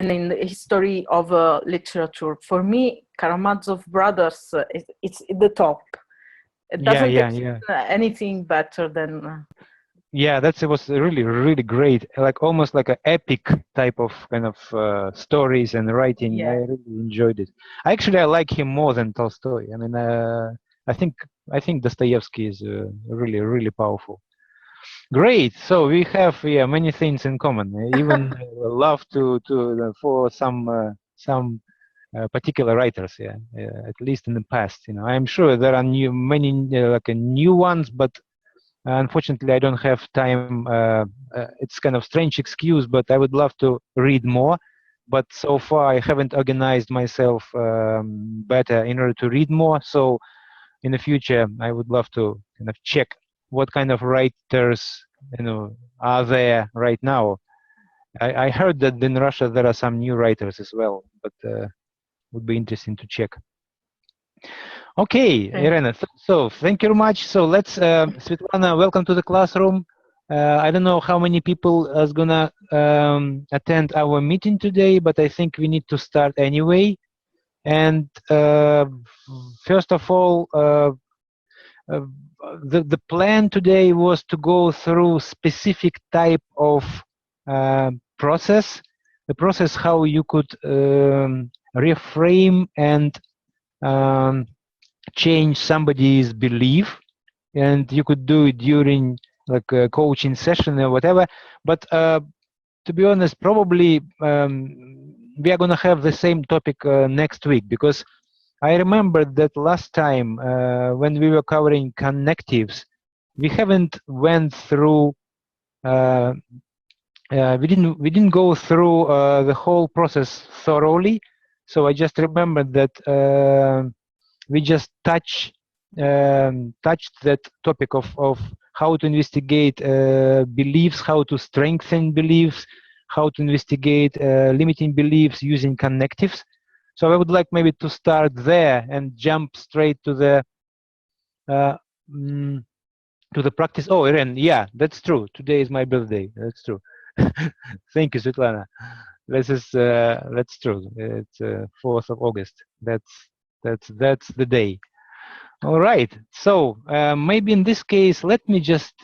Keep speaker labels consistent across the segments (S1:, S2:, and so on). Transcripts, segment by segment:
S1: in the history of literature. For me, Karamazov brothers, it's the top. It doesn't exist anything better than.
S2: Yeah, it was really, really great. Like almost like an epic type of kind of stories and writing.
S1: Yeah.
S2: I really enjoyed it. Actually, I like him more than Tolstoy. I mean, I think Dostoevsky is really, really powerful. Great. So we have many things in common. Even love for some particular writers. At least in the past. I'm sure there are many new ones, but unfortunately, I don't have time. It's kind of strange excuse, but I would love to read more. But so far, I haven't organized myself better in order to read more. So in the future, I would love to kind of check what kind of writers are there right now. I heard that in Russia there are some new writers as well, but would be interesting to check. Okay, Irena, so thank you very much. So let's, Svetlana, welcome to the classroom. I don't know how many people are gonna attend our meeting today, but I think we need to start anyway. And first of all, the plan today was to go through specific type of process, the process how you could reframe and change somebody's belief, and you could do it during like a coaching session or whatever. But to be honest, probably we are going to have the same topic next week, because I remember that last time when we were covering connectives, we haven't went through we didn't go through the whole process thoroughly. So I just remember that we just touched that topic of how to investigate beliefs, how to strengthen beliefs, how to investigate limiting beliefs using connectives. So I would like maybe to start there and jump straight to the practice. Oh, Irene, yeah, that's true. Today is my birthday. That's true. Thank you, Svetlana. That's true. It's 4th of August. That's the day. All right. So maybe in this case, let me just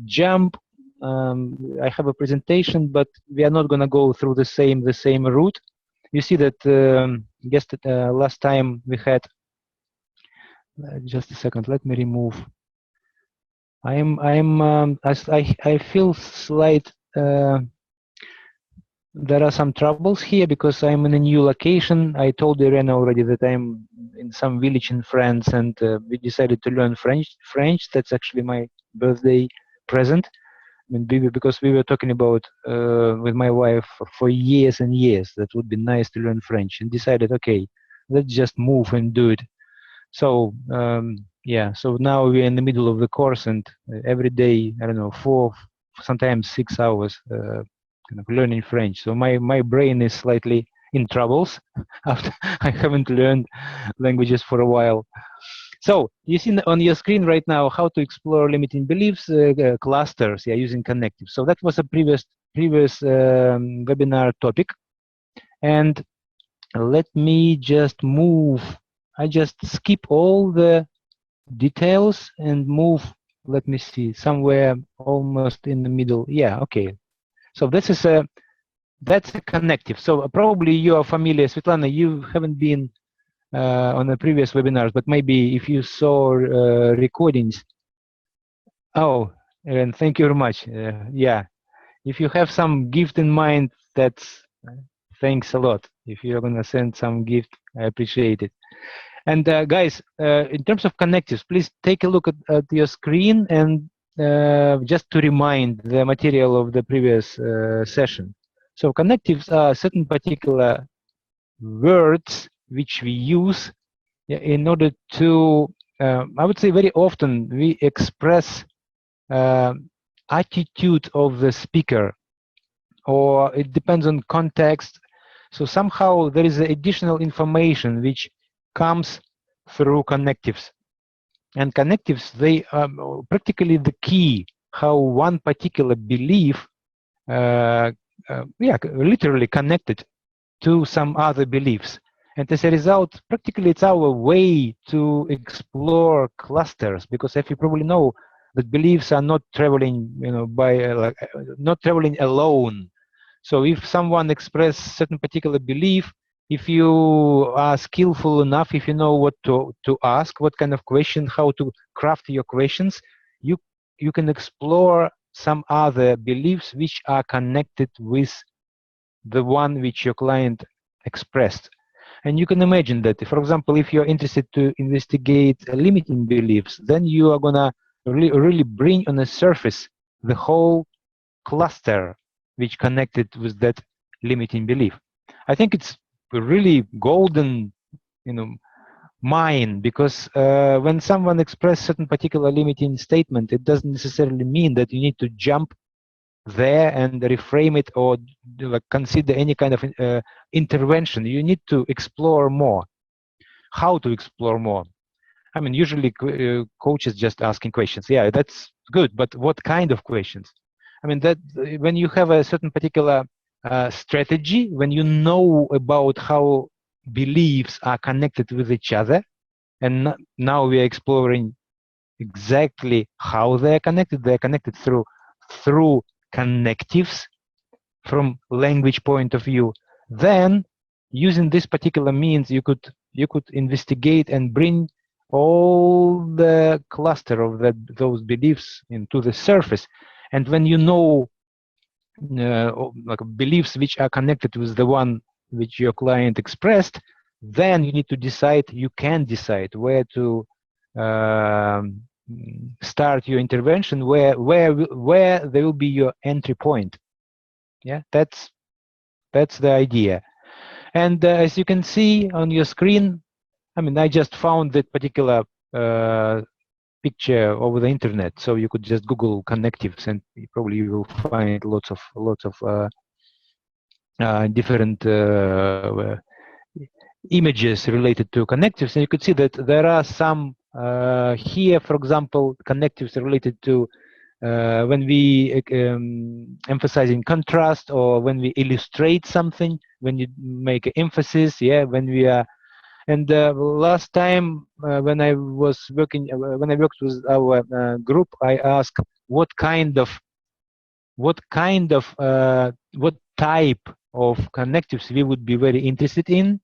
S2: jump. I have a presentation, but we are not going to go through the same route. You see that last time we had. Just a second. Let me remove. I feel slight. There are some troubles here because I'm in a new location. I told Irene already that I'm in some village in France, and we decided to learn French. That's actually my birthday present. I mean, because we were talking about with my wife for years and years that would be nice to learn French, and decided, okay, let's just move and do it. So yeah, so now we're in the middle of the course, and every day, I don't know, 4, sometimes 6 hours kind of learning French. So my brain is slightly in troubles after I haven't learned languages for a while. So you see on your screen right now how to explore limiting beliefs clusters, using Connectives. So that was a previous webinar topic, and let me just move. I just skip all the details and move. Let me see, somewhere almost in the middle. Yeah, okay. So this is that's a connective. So probably you are familiar, Svetlana. You haven't been on the previous webinars, but maybe if you saw recordings. Oh, and thank you very much. Yeah, if you have some gift in mind, that's thanks a lot. If you're gonna send some gift, I appreciate it. And guys, in terms of connectives, please take a look at your screen and just to remind the material of the previous session. So connectives are certain particular words which we use in order to, I would say very often we express attitude of the speaker, or it depends on context. So somehow there is additional information which comes through connectives. And connectives, they are practically the key how one particular belief literally connected to some other beliefs. And as a result, practically it's our way to explore clusters, because if you probably know that beliefs are not traveling, not traveling alone. So if someone expresses certain particular belief, if you are skillful enough, if you know what to ask, what kind of question, how to craft your questions, you can explore some other beliefs which are connected with the one which your client expressed. And you can imagine that, for example, if you're interested to investigate limiting beliefs, then you are gonna really bring on the surface the whole cluster which connected with that limiting belief. I think it's a really golden, mine, because when someone expresses certain particular limiting statement, it doesn't necessarily mean that you need to jump there and reframe it or consider any kind of intervention. You need to explore more. How to explore more? I mean, usually coaches just asking questions. Yeah, that's good, but what kind of questions? I mean, that when you have a certain particular strategy, when you know about how beliefs are connected with each other, and now we are exploring exactly how they're connected. They're connected through connectives from language point of view. Then, using this particular means, you could investigate and bring all the cluster of those beliefs into the surface. And when you know like beliefs which are connected with the one which your client expressed, then you need to decide. You can decide where to start your intervention, where there will be your entry point. Yeah, that's the idea. And as you can see on your screen, I mean, I just found that particular picture over the internet, so you could just Google Connectives, and probably you will find lots of different images related to Connectives, and you could see that there are some here, for example, Connectives related to when we emphasizing contrast, or when we illustrate something, when you make emphasis, yeah, when we are. And last time when I was working, when I worked with our group, I asked what type of connectives we would be very interested in.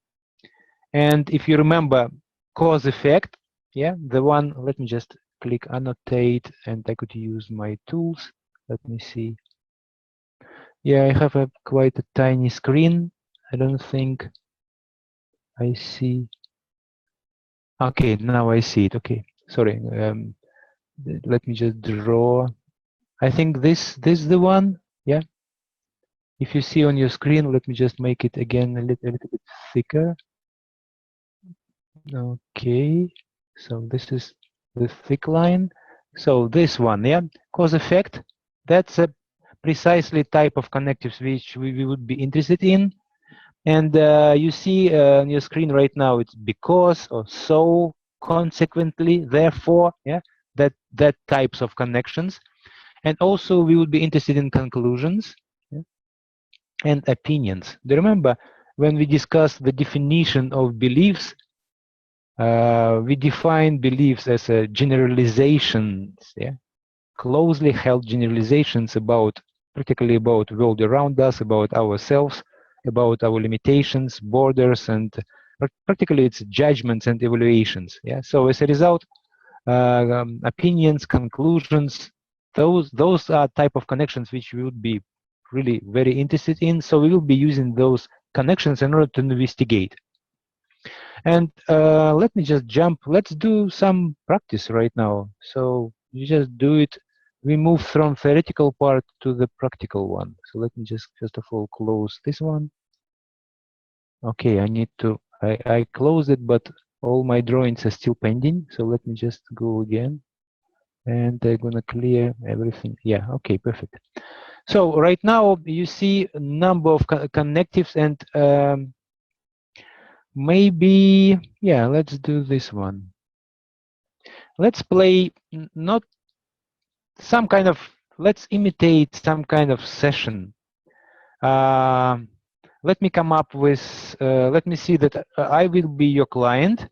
S2: And if you remember cause effect, yeah, the one, let me just click annotate, and I could use my tools. Let me see. Yeah, I have quite a tiny screen. I don't think I see. Okay, now I see it. Okay, sorry. Let me just draw. I think this is the one. Yeah. If you see on your screen, let me just make it again a little bit thicker. Okay. So this is the thick line. So this one, yeah, cause effect. That's a precisely type of connectives which we would be interested in. And you see on your screen right now, it's because, or so, consequently, therefore, yeah, that types of connections. And also we would be interested in conclusions, yeah, and opinions. Do you remember when we discussed the definition of beliefs? We define beliefs as a generalizations, yeah, closely held generalizations about, particularly about the world around us, about ourselves, about our limitations, borders, and particularly its judgments and evaluations. Yeah. So as a result, opinions, conclusions, those are type of connections which we would be really very interested in. So we will be using those connections in order to investigate. And let me just jump. Let's do some practice right now. So you just do it. We move from theoretical part to the practical one. So let me just first of all close this one. Okay, I need to, I closed it, but all my drawings are still pending. So let me just go again. And I'm gonna clear everything. Yeah, okay, perfect. So right now you see a number of connectives, and maybe, yeah, let's do this one. Let's play not some kind of, let's imitate some kind of session let me come up with, let me see that I will be your client,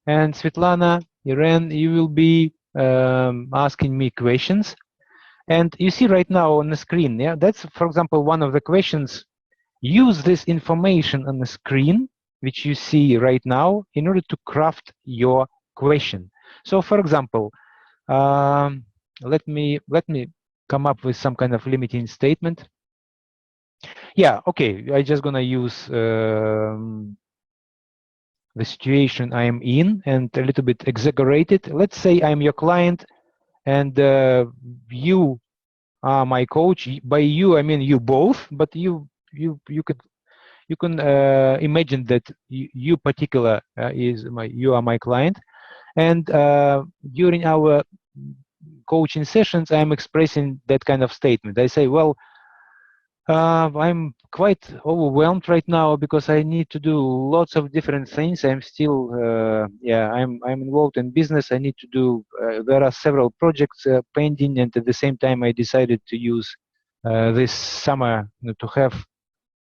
S2: and Svetlana, Irene, you will be asking me questions. And you see right now on the screen, yeah, that's, for example, one of the questions. Use this information on the screen, which you see right now, in order to craft your question. So, for example, let me come up with some kind of limiting statement. Yeah, okay, I just gonna use the situation I am in and a little bit exaggerate it. Let's say I'm your client and you are my coach. By you, I mean you both, but you can imagine that you particular you are my client, and during our coaching sessions, I'm expressing that kind of statement. I say, well, I'm quite overwhelmed right now because I need to do lots of different things. I'm still, I'm involved in business. I need to do. There are several projects pending, and at the same time, I decided to use this summer to have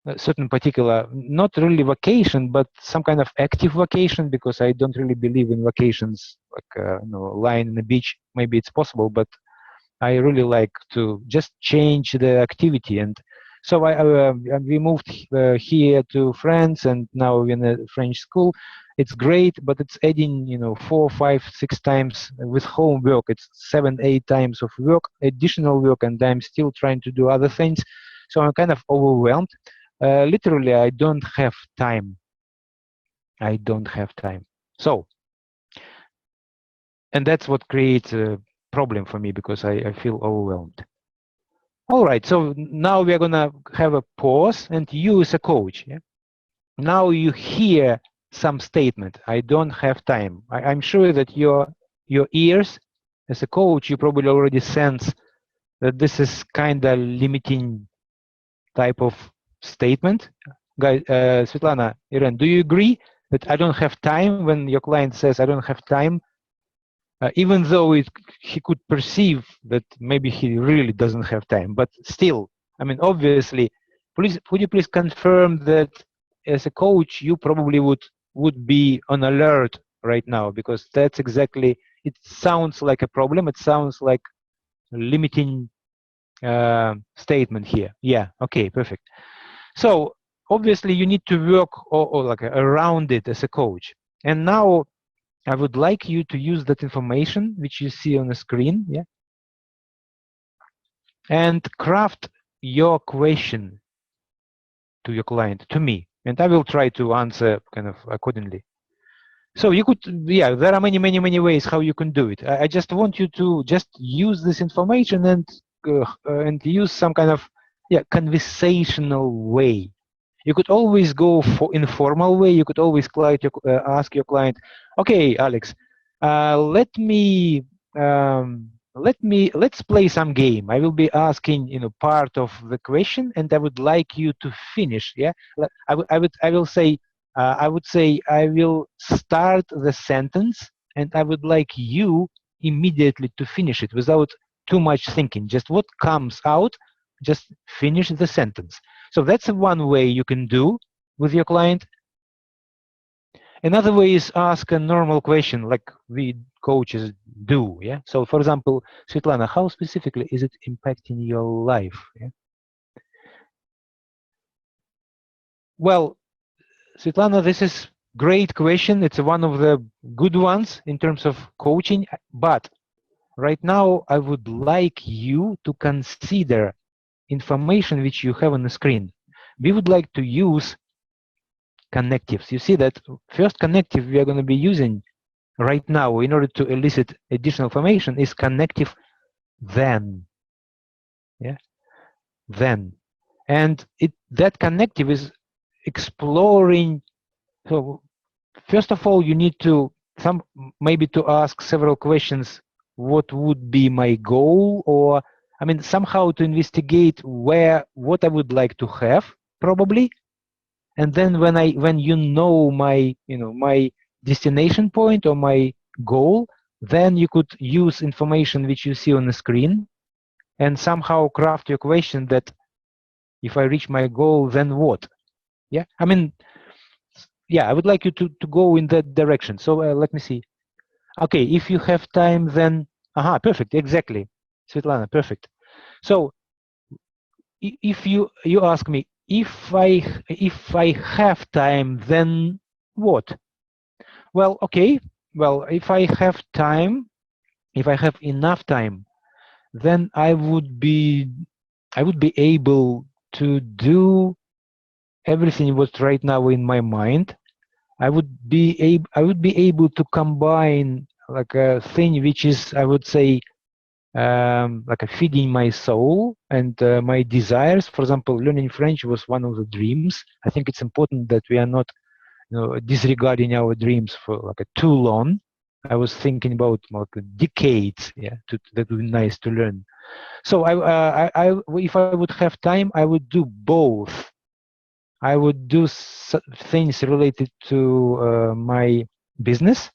S2: a certain particular, not really vacation, but some kind of active vacation, because I don't really believe in vacations like lying on the beach. Maybe it's possible, but I really like to just change the activity. And so we moved here to France, and now we're in a French school. It's great, but it's adding 4, 5, 6 times with homework. It's 7, 8 times of work, additional work, and I'm still trying to do other things. So I'm kind of overwhelmed. Literally, I don't have time. I don't have time. So, and that's what creates a problem for me, because I feel overwhelmed. All right, so now we're gonna have a pause, and you as a coach, yeah? Now you hear some statement, I don't have time. I'm sure that your ears as a coach, you probably already sense that this is kind of limiting type of statement. Guys, Svetlana, Irene, do you agree that I don't have time when your client says I don't have time? Even though he could perceive that maybe he really doesn't have time, but still, I mean, obviously, please, would you please confirm that as a coach, you probably would be on alert right now, because that's exactly, it sounds like a problem. It sounds like a limiting statement here. Yeah, okay, perfect. So obviously you need to work or like around it as a coach. And now I would like you to use that information which you see on the screen, yeah, and craft your question to your client, to me, and I will try to answer kind of accordingly. So you could, yeah, there are many ways how you can do it. I just want you to just use this information and use some kind of conversational way. You could always go for informal way. You could always ask your client, okay, Alex, let's play some game. I will be asking part of the question, and I would like you to finish. Yeah, I will say I will start the sentence, and I would like you immediately to finish it without too much thinking. Just what comes out, just finish the sentence. So that's one way you can do with your client. Another way is ask a normal question like we coaches do. Yeah. So for example, Svetlana, how specifically is it impacting your life? Yeah? Well, Svetlana, this is great question. It's one of the good ones in terms of coaching, but right now I would like you to consider information which you have on the screen. We would like to use connectives. You see that first connective we are going to be using right now in order to elicit additional information is connective then. Yeah, then. And that connective is exploring. So first of all, you need to maybe to ask several questions. What would be my goal? Or I mean, somehow to investigate what I would like to have, probably. And then when you know my destination point or my goal, then you could use information which you see on the screen and somehow craft your question that If I reach my goal, then what? Yeah, I mean, yeah, I would like you to go in that direction. So let me see. Okay, if you have time, then perfect, exactly, Svetlana, perfect. So if you ask me if I have time, then what? Well, okay. Well, if I have time, if I have enough time, then I would be able to do everything what's right now in my mind. I would be able to combine like a thing which is, I would say, like a feeding my soul and my desires. For example, learning French was one of the dreams. I think it's important that we are not, disregarding our dreams for like a too long. I was thinking about like decades. Yeah, that would be nice to learn. So if I would have time, I would do both. I would do things related to my business.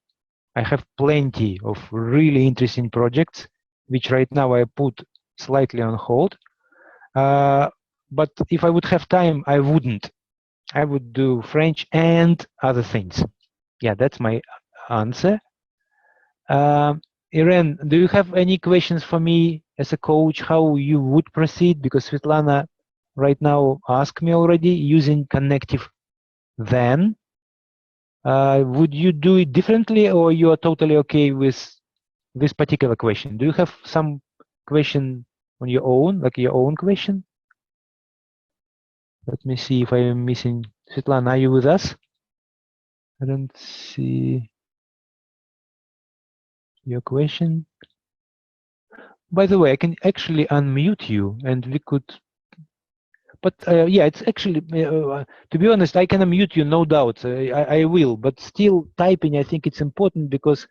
S2: I have plenty of really interesting projects, which right now I put slightly on hold. But if I would have time, I wouldn't. I would do French and other things. Yeah, that's my answer. Irene, do you have any questions for me as a coach, how you would proceed? Because Svetlana right now asked me already using Connective then. Would you do it differently, or you are totally okay with this particular question? Do you have some question on your own, like your own question? Let me see if I am missing. Svetlana, are you with us? I don't see your question. By the way, I can actually unmute you and we could, but yeah, it's actually, to be honest, I can unmute you, no doubt. I will, but still typing, I think it's important because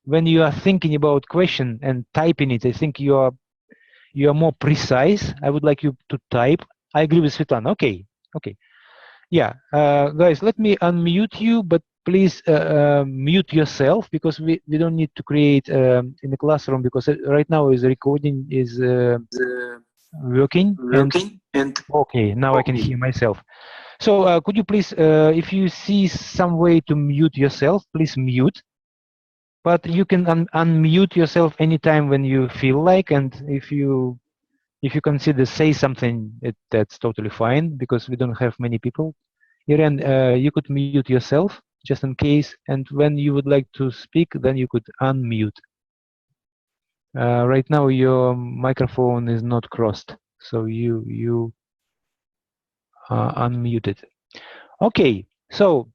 S2: when you are thinking about question and typing it, I think you are more precise. I would like you to type. I agree with Svetlana. Okay, okay. Yeah, guys, let me unmute you, but please mute yourself because we don't need to create in the classroom because right now is recording is working and okay, now I can hear myself. So could you please, if you see some way to mute yourself, please mute. But you can unmute yourself anytime when you feel like, and if you consider say something, that's totally fine because we don't have many people. Irene, you could mute yourself just in case, and when you would like to speak, then you could unmute. Right now, your microphone is not crossed, so you are unmuted. Okay, so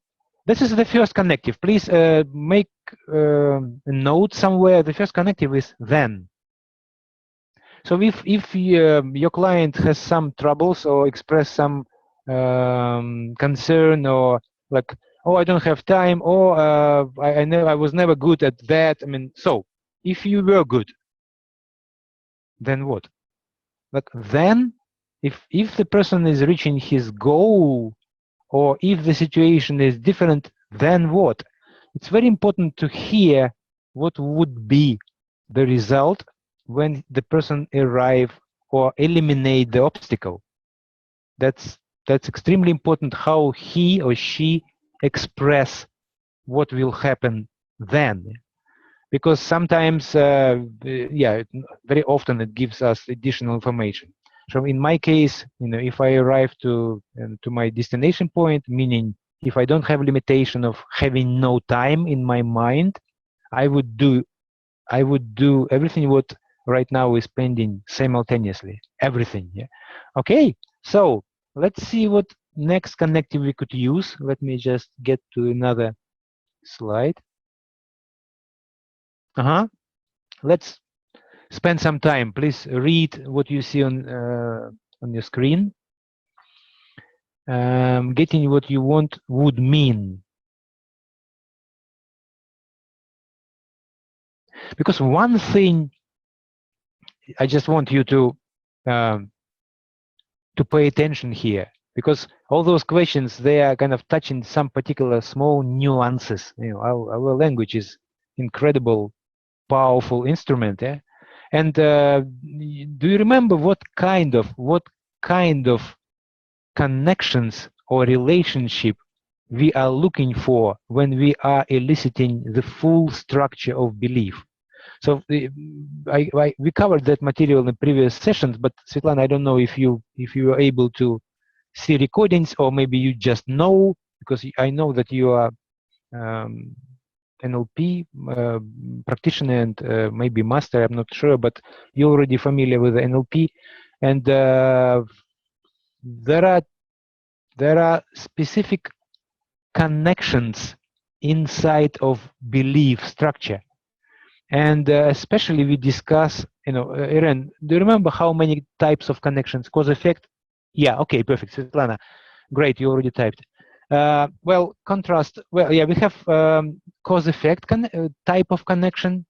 S2: this is the first connective. Please make a note somewhere. The first connective is then. So if your client has some troubles or express some concern or like, oh, I don't have time, or I was never good at that. I mean, so if you were good, then what? Like then, if the person is reaching his goal, or if the situation is different, then what? It's very important to hear what would be the result when the person arrive or eliminate the obstacle. That's extremely important how he or she express what will happen then, because sometimes yeah, very often it gives us additional information. So in my case, if I arrive to my destination point, meaning if I don't have limitation of having no time in my mind, I would do everything what right now is pending simultaneously, everything. Yeah. Okay, so let's see what next connective we could use. Let me just get to another slide. Let's spend some time. Please read what you see on your screen. Getting what you want would mean, because one thing I just want you to pay attention here, because all those questions, they are kind of touching some particular small nuances. Our language is incredible, powerful instrument. Yeah? And do you remember what kind of connections or relationship we are looking for when we are eliciting the full structure of belief. So we covered that material in previous sessions, but Svetlana, I don't know if you are able to see recordings, or maybe you just know, because I know that you are NLP practitioner and maybe master, I'm not sure, but you're already familiar with the NLP, and there are specific connections inside of belief structure. And especially we discuss, Irene, do you remember how many types of connections? Cause effect? Yeah, okay, perfect. Svetlana, great, you already typed. Well, contrast, well, yeah, we have cause effect type of connection,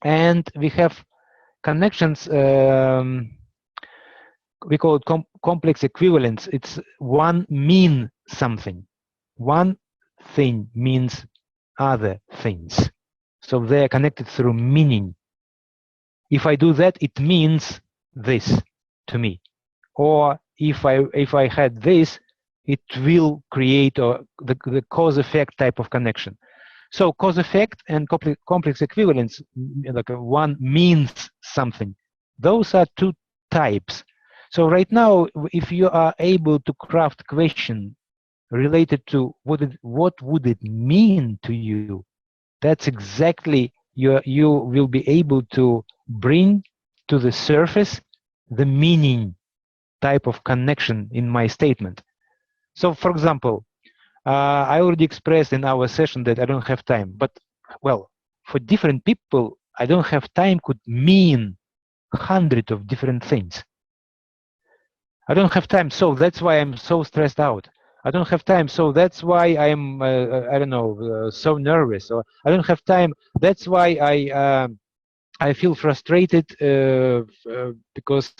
S2: and we have connections, we call it complex equivalence. It's one mean something. One thing means other things. So they're connected through meaning. If I do that, it means this to me. Or if I had this, it will create the cause-effect type of connection. So cause-effect and complex equivalence, like one means something. Those are two types. So right now, if you are able to craft question related to what would it mean to you, that's exactly you will be able to bring to the surface the meaning type of connection in my statement. So for example, I already expressed in our session that I don't have time, but well, for different people, I don't have time could mean hundreds of different things. I don't have time, so that's why I'm so stressed out. I don't have time, so that's why I'm, I don't know, so nervous. Or I don't have time, that's why I feel frustrated because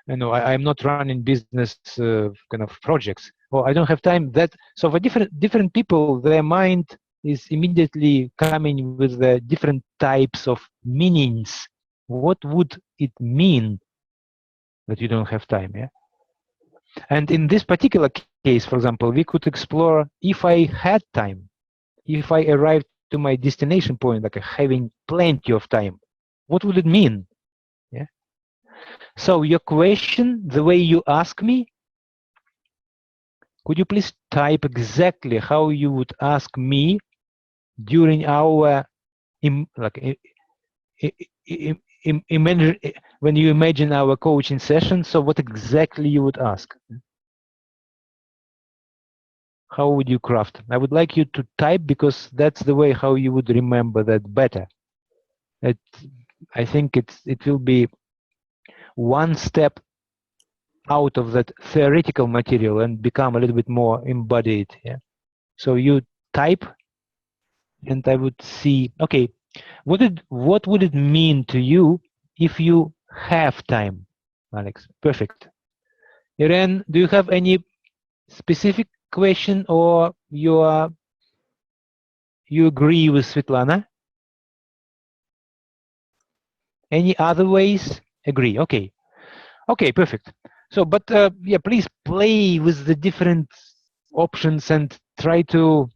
S2: I'm not running business kind of projects. Or I don't have time. So for different people, their mind is immediately coming with the different types of meanings. What would it mean that you don't have time? Yeah. And in this particular case, for example, we could explore if I had time, if I arrived to my destination point, like having plenty of time, what would it mean? Yeah. So your question, the way you ask me, could you please type exactly how you would ask me during our when you imagine our coaching session? So what exactly you would ask? How would you craft? I would like you to type, because that's the way how you would remember that better. I think it will be one step out of that theoretical material and become a little bit more embodied. Yeah. So you type, and I would see. Okay, what would it mean to you if you have time, Alex? Perfect. Irene, do you have any specific question, or you agree with Svetlana? Any other ways? Agree. Okay. Okay, perfect. So, but yeah, please play with the different options and try to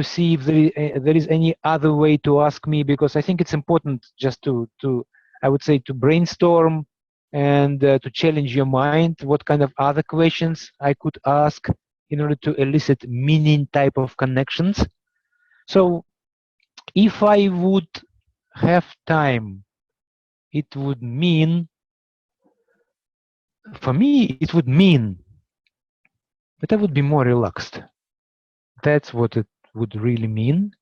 S2: see if there is any other way to ask me, because I think it's important just to I would say to brainstorm and to challenge your mind. What kind of other questions I could ask in order to elicit meaning type of connections? So, if I would have time, it would mean, for me, it would mean that I would be more relaxed. That's what it would really mean.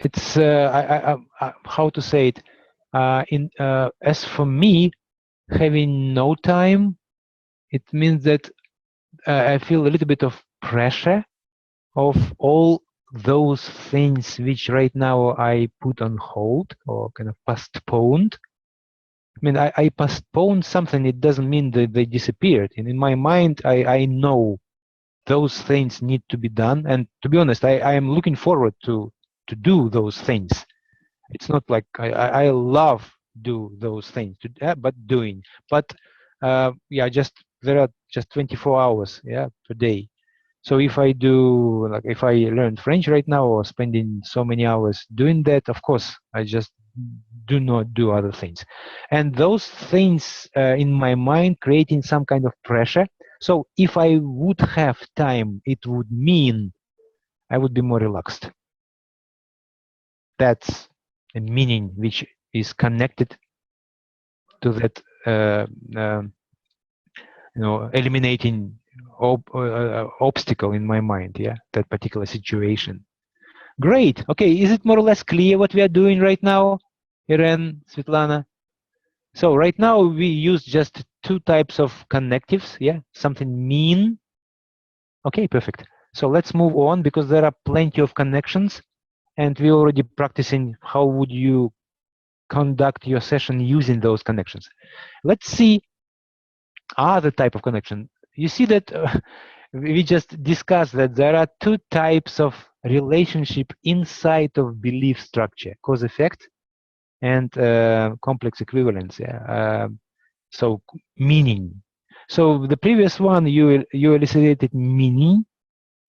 S2: It's how to say it. As for me, having no time, it means that I feel a little bit of pressure of all those things which right now I put on hold or kind of postponed. I mean, I postponed something. It doesn't mean that they disappeared. And in my mind, I know those things need to be done. And to be honest, I am looking forward to do those things. It's not like I love do those things, but doing. But yeah, just there are just 24 hours, yeah, per day. So if I do, like if I learn French right now or spending so many hours doing that, of course, I just do not do other things. And those things in my mind creating some kind of pressure. So if I would have time, it would mean I would be more relaxed. That's a meaning which is connected to that, eliminating obstacle in my mind, yeah, that particular situation. Great. Okay, is it more or less clear what we are doing right now, Irene, Svetlana? So right now we use just two types of connectives, yeah, something mean. Okay, perfect. So let's move on because there are plenty of connections and we're already practicing how would you conduct your session using those connections. Let's see other type of connection. You see that we just discussed that there are two types of relationship inside of belief structure: cause effect and complex equivalence. Yeah. So meaning. So the previous one you elucidated meaning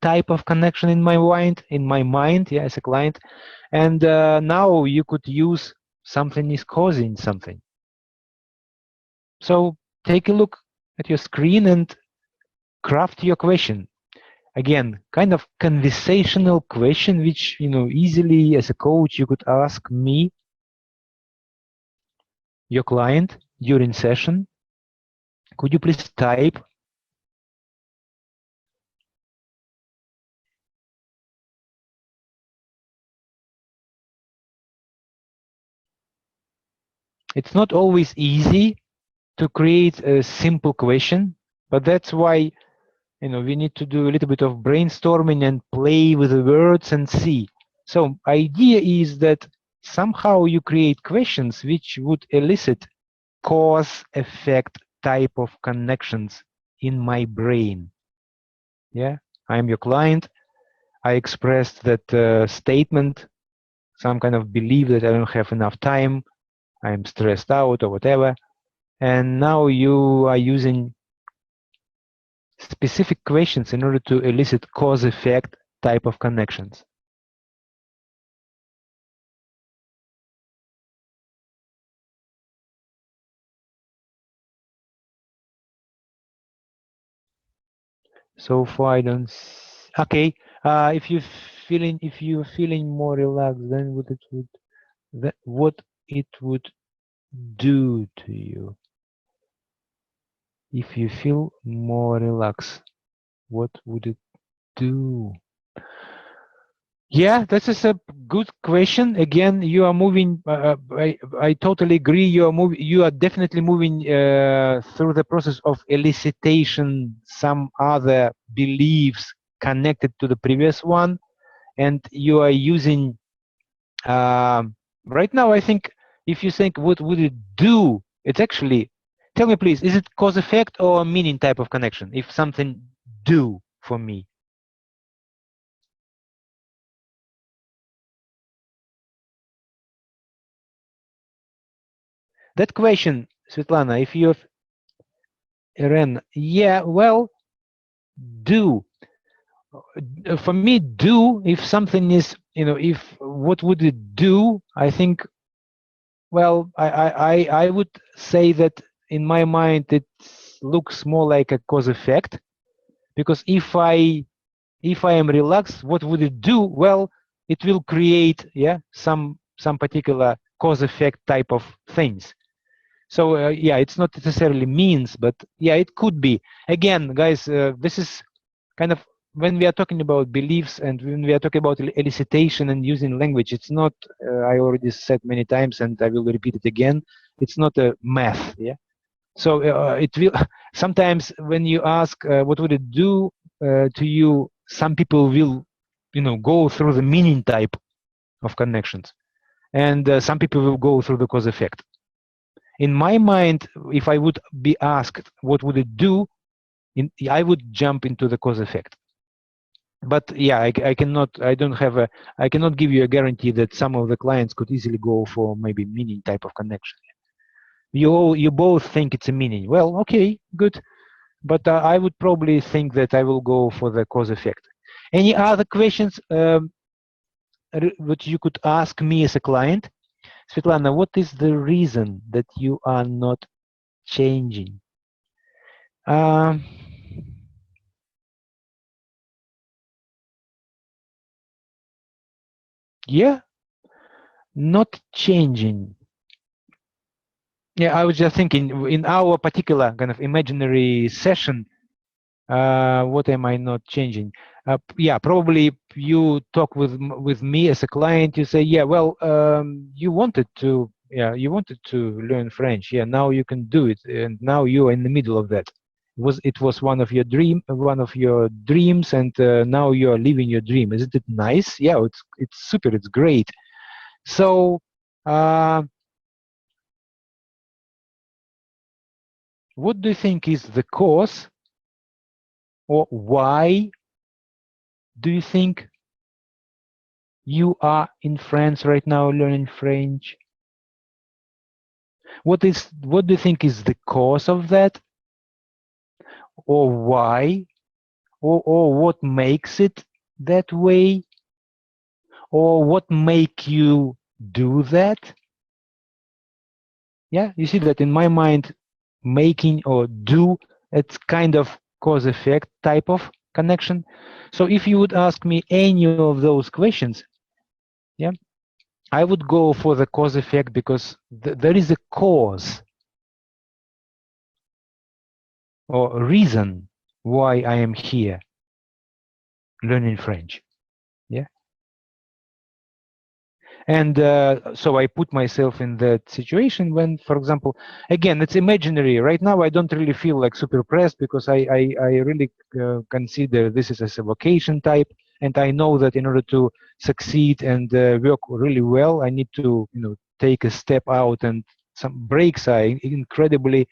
S2: type of connection in my mind, yeah, as a client, and now you could use something is causing something. So take a look at your screen and craft your question. Again, kind of conversational question, which easily as a coach you could ask me, your client, during session. Could you please type? It's not always easy to create a simple question, but that's why we need to do a little bit of brainstorming and play with the words and see. So idea is that somehow you create questions which would elicit cause effect type of connections in my brain. Yeah, I'm your client. I expressed that statement, some kind of belief that I don't have enough time, I'm stressed out or whatever. And now you are using specific questions in order to elicit cause effect type of connections. So far I don't okay. If you're feeling more relaxed, then what it would do to you? If you feel more relaxed, what would it do? Yeah, this is a good question. Again, you are moving. I totally agree. You are definitely moving through the process of elicitation some other beliefs connected to the previous one, and you are using. Right now, I think if you think what would it do, it's actually. Tell me, please, is it cause effect or meaning type of connection? If something do for me. That question, Svetlana, if you've Irene, yeah, well, do. For me, do, if something is, if what would it do? I think, well, I would say that in my mind it looks more like a cause effect, because if I am relaxed, what would it do? Well, it will create, yeah, some particular cause effect type of things. So yeah, it's not necessarily means, but yeah, it could be. Again, guys, this is kind of when we are talking about beliefs and when we are talking about elicitation and using language, it's not, I already said many times and I will repeat it again, it's not a math, yeah? So it will, sometimes when you ask what would it do to you, some people will, go through the meaning type of connections, and some people will go through the cause effect. In my mind, if I would be asked what would it do, I would jump into the cause effect. But yeah, I cannot give you a guarantee that some of the clients could easily go for maybe meaning type of connection. You both think it's a meaning. Well, okay, good. but I would probably think that I will go for the cause effect. Any other questions that you could ask me as a client? Svetlana, what is the reason that you are not changing? Yeah, not changing. Yeah, I was just thinking in our particular kind of imaginary session, what am I not changing? Yeah, probably you talk with me as a client. You say, yeah, well, you wanted to, yeah, you wanted to learn French. Yeah, now you can do it, and now you are in the middle of that. It was one of your dreams, and now you are living your dream. Isn't it nice? Yeah, it's super. It's great. So. What do you think is the cause, or why do you think you are in France right now learning French? What do you think is the cause of that, or why, or what makes it that way, or what make you do that? Yeah, you see that in my mind, making or do, it's kind of cause effect type of connection. So if you would ask me any of those questions, yeah, I would go for the cause effect, because there is a cause or reason why I am here learning French. Yeah. And so I put myself in that situation when, for example, again, it's imaginary. Right now, I don't really feel like super pressed, because I really consider this as a vocation type. And I know that in order to succeed and work really well, I need to, take a step out, and some breaks are incredibly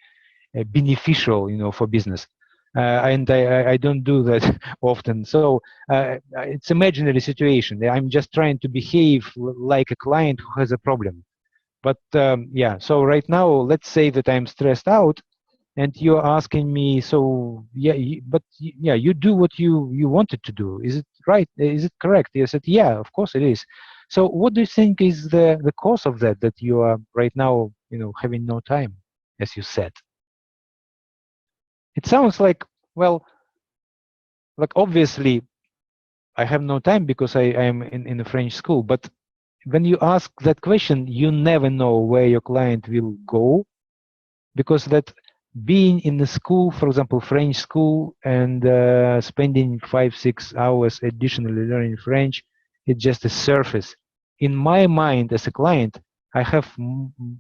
S2: beneficial, for business. And I don't do that often. So it's imaginary situation. I'm just trying to behave like a client who has a problem. But yeah, so right now, let's say that I'm stressed out, and you're asking me, so yeah, yeah, you do what you wanted to do. Is it right? Is it correct? I said, yeah, of course it is. So what do you think is the cause of that you are right now, having no time, as you said? It sounds like, well, like obviously I have no time because I am in a French school. But when you ask that question, you never know where your client will go, because that being in the school, for example, French school, and spending 5-6 hours additionally learning French, it's just a surface. In my mind as a client, I have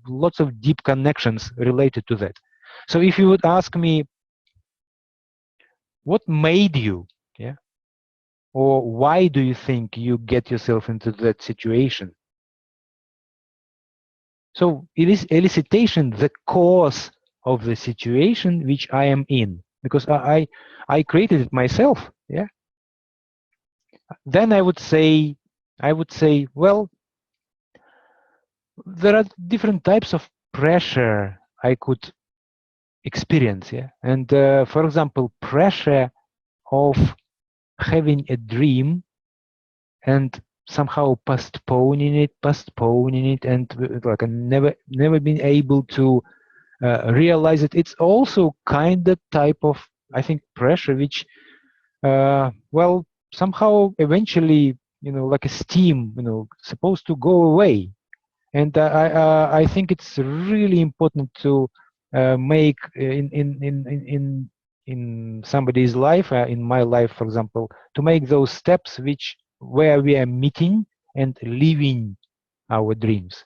S2: lots of deep connections related to that. So if you would ask me, what made you, yeah, or why do you think you get yourself into that situation? So it is elicitation, the cause of the situation which I am in, because I created it myself. Yeah. Then I would say, well, there are different types of pressure I could experience. Yeah. And for example, pressure of having a dream and somehow postponing it, and like never been able to realize it. It's also kind of type of, I think, pressure, which well, somehow eventually, like a steam, supposed to go away. And I think it's really important to make in somebody's life, in my life, for example, to make those steps where we are meeting and living our dreams,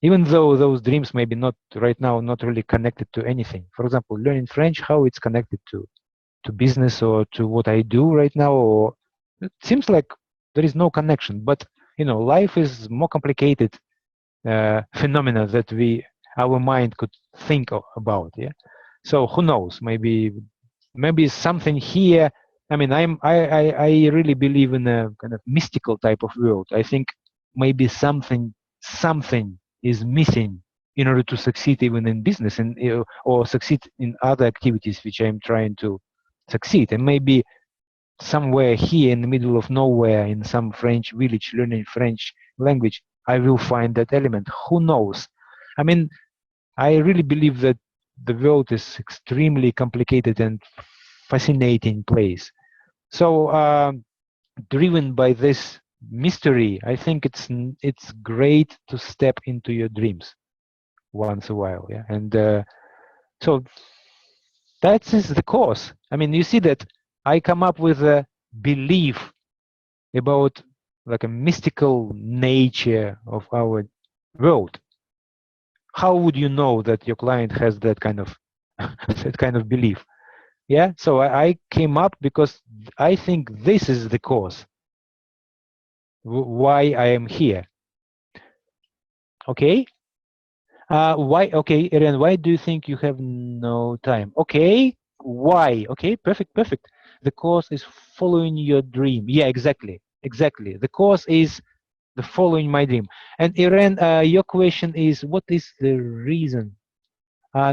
S2: even though those dreams maybe not right now not really connected to anything. For example, learning French, how it's connected to business or to what I do right now, or it seems like there is no connection. But life is more complicated phenomena that our mind could think about. Yeah. So who knows? Maybe something here. I mean, I really believe in a kind of mystical type of world. I think maybe something is missing in order to succeed even in business and or succeed in other activities which I'm trying to succeed. And maybe somewhere here in the middle of nowhere in some French village learning French language, I will find that element. Who knows? I mean, I really believe that the world is extremely complicated and fascinating place. So driven by this mystery, I think it's great to step into your dreams once a while, yeah. And so that is the cause. I mean, you see that I come up with a belief about like a mystical nature of our world. How would you know that your client has that kind of that kind of belief? Yeah. So I came up because I think this is the cause why I am here. Okay. Why? Okay, Irene, why do you think you have no time? Okay. Why? Okay. Perfect. Perfect. The cause is following your dream. Yeah. Exactly. Exactly. The cause is the following my dream. And Irene, your question is, what is the reason?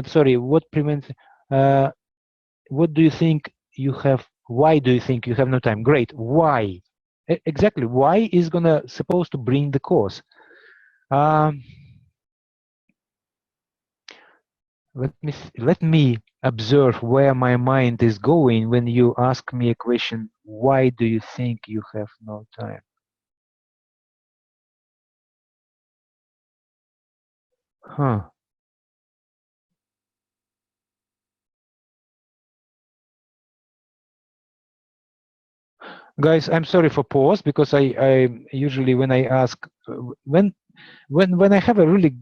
S2: Sorry. What prevents? What do you think you have? Why do you think you have no time? Great. Why? Exactly. Why is gonna supposed to bring the cause? Let me observe where my mind is going when you ask me a question. Why do you think you have no time? Huh. Guys, I'm sorry for pause because I usually when I ask when I have a really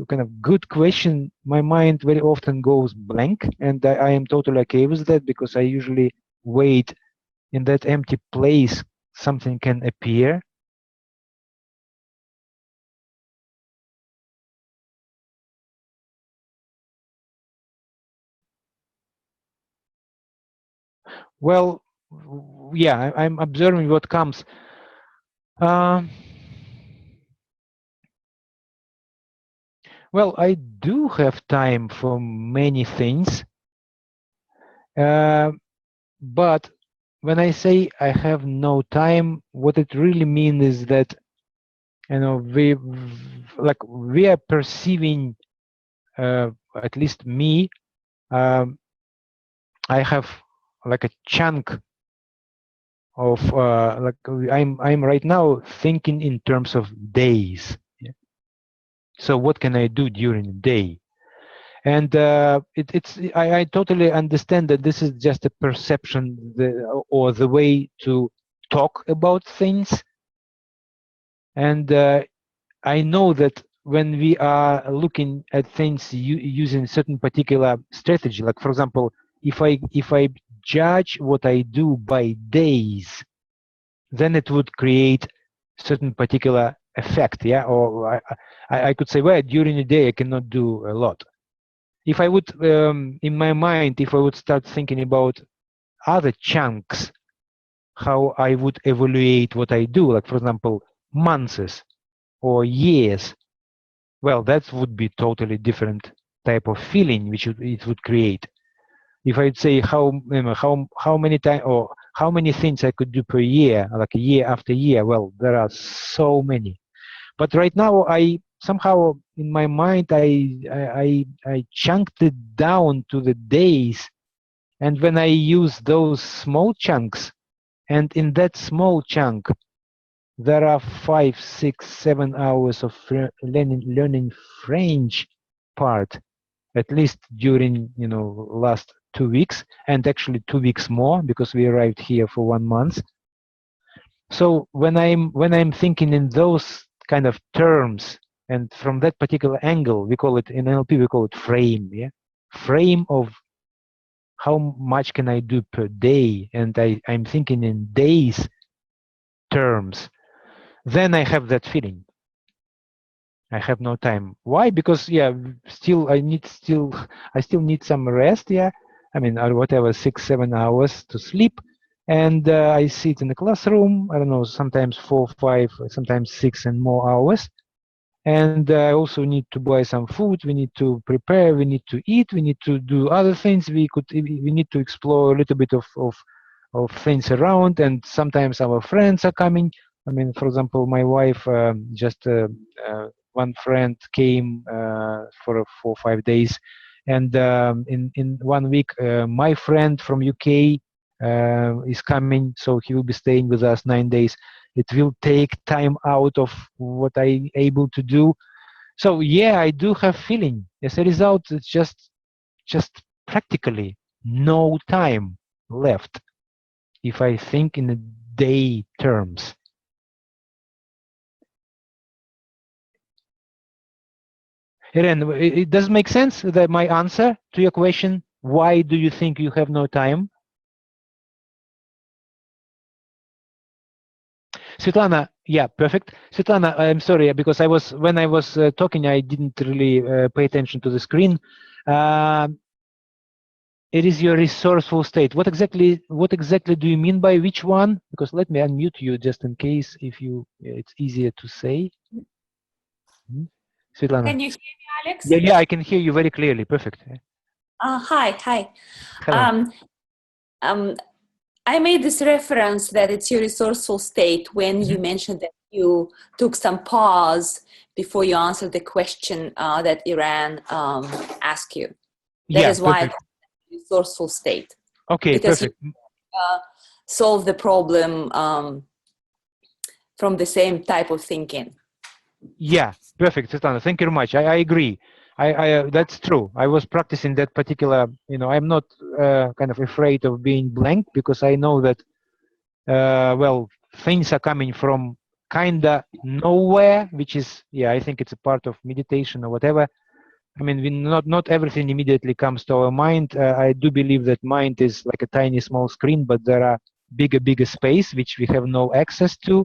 S2: kind of good question, my mind very often goes blank, and I am totally okay with that because I usually wait in that empty place something can appear. Well, yeah, I'm observing what comes. Well, I do have time for many things, but when I say I have no time, what it really means is that, you know, we are perceiving, at least me, I have like a chunk of like I'm right now thinking in terms of days. Yeah. So what can I do during the day? And I totally understand that this is just a perception or the way to talk about things. And I know that when we are looking at things using certain particular strategy, like for example, if I judge what I do by days, then it would create certain particular effect, yeah. Or I could say, well, during the day I cannot do a lot. If I would, in my mind, if I would start thinking about other chunks, how I would evaluate what I do, like for example, months or years, well, that would be totally different type of feeling which it would create. If I'd say how many time or how many things I could do per year, like year after year, well, there are so many. But right now, I somehow in my mind I chunked it down to the days, and when I use those small chunks, and in that small chunk, there are 5, 6, 7 hours of learning French part, at least during last 2 weeks, and actually 2 weeks more because we arrived here for 1 month. So when I'm thinking in those kind of terms, and from that particular angle, we call it in NLP, we call it frame, yeah, frame of how much can I do per day, and I'm thinking in days terms, then I have that feeling. I have no time. Why? Because yeah, I still need some rest. Yeah, I mean, or whatever, 6, 7 hours to sleep, and I sit in the classroom. I don't know, sometimes 4, 5, sometimes 6 and more hours, and I also need to buy some food. We need to prepare. We need to eat. We need to do other things. We need to explore a little bit of things around, and sometimes our friends are coming. I mean, for example, my wife just one friend came for 4 or 5 days, and in 1 week my friend from UK is coming, so he will be staying with us 9 days. It will take time out of what I'm able to do. So yeah, I do have feeling. As a result, it's just practically no time left if I think in a day terms. Irene, it does make sense that my answer to your question, why do you think you have no time? Svetlana, yeah, perfect. Svetlana, I'm sorry because when I was talking, I didn't really pay attention to the screen. It is your resourceful state. What exactly do you mean by which one? Because let me unmute you just in case if you it's easier to say. Svetlana.
S3: Can you hear me, Alex?
S2: Yeah, I can hear you very clearly. Perfect.
S3: Hi.
S2: Hello.
S3: I made this reference that it's your resourceful state when you mentioned that you took some pause before you answered the question that Iran asked you. That is why it's resourceful state.
S2: Okay,
S3: because
S2: perfect.
S3: You solve the problem from the same type of thinking.
S2: Yeah, perfect, Svetlana. Thank you very much. I agree. That's true. I was practicing that particular. I'm not kind of afraid of being blank because I know that well, things are coming from kinda nowhere, which is I think it's a part of meditation or whatever. I mean, not everything immediately comes to our mind. I do believe that mind is like a tiny small screen, but there are bigger space which we have no access to.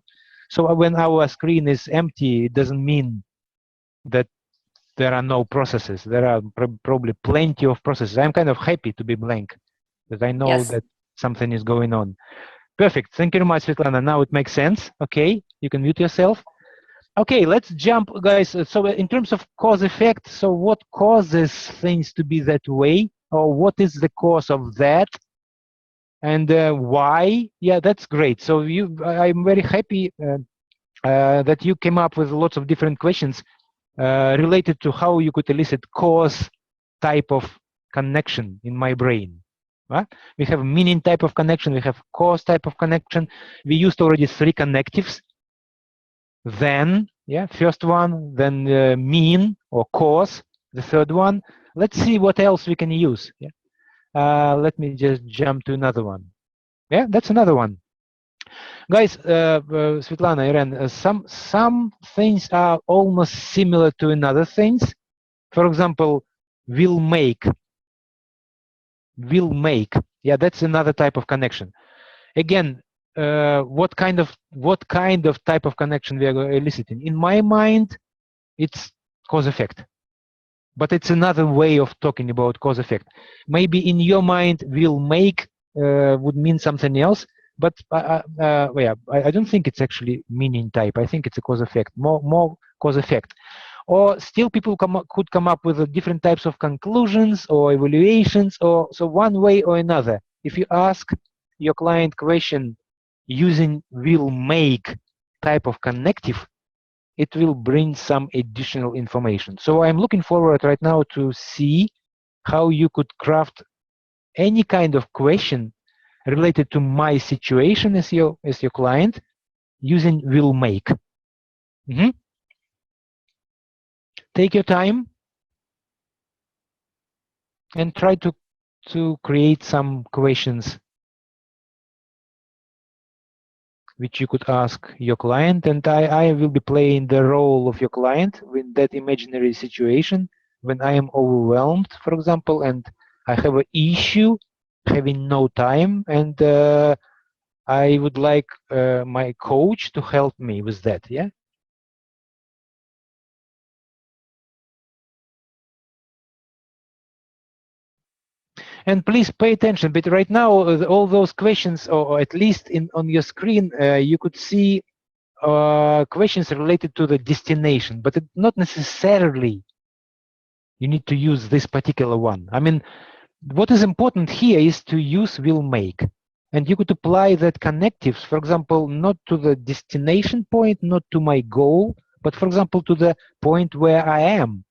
S2: So when our screen is empty, it doesn't mean that there are no processes. There are probably plenty of processes. I'm kind of happy to be blank, because I know that something is going on. Perfect. Thank you very much, Svetlana. Now it makes sense. Okay, you can mute yourself. Okay, let's jump, guys. So in terms of cause effect, so what causes things to be that way, or what is the cause of that, and why? Yeah, that's great. So I'm very happy that you came up with lots of different questions related to how you could elicit cause type of connection in my brain. We have meaning type of connection, we have cause type of connection. We used already 3 connectives. Then, first one, then mean or cause, the third one. Let's see what else we can use. Let me just jump to another one. Yeah, that's another one. Guys, Svetlana, Irene, some things are almost similar to another things. For example, will make. Yeah, that's another type of connection. Again, what kind of type of connection we are eliciting? In my mind, it's cause effect, but it's another way of talking about cause effect. Maybe in your mind, will make would mean something else, but I don't think it's actually meaning type. I think it's a cause effect, more cause effect. Or still people could come up with different types of conclusions or evaluations, or so one way or another. If you ask your client question using will make type of connective, it will bring some additional information. So I'm looking forward right now to see how you could craft any kind of question related to my situation as your client using will make. Take your time and try to create some questions which you could ask your client, and I will be playing the role of your client with that imaginary situation when I am overwhelmed, for example, and I have an issue having no time, and I would like my coach to help me with that. Yeah. And please pay attention. But right now, all those questions, or at least on your screen, you could see questions related to the destination, but it not necessarily you need to use this particular one. I mean, what is important here is to use will make. And you could apply that connectives, for example, not to the destination point, not to my goal, but for example, to the point where I am.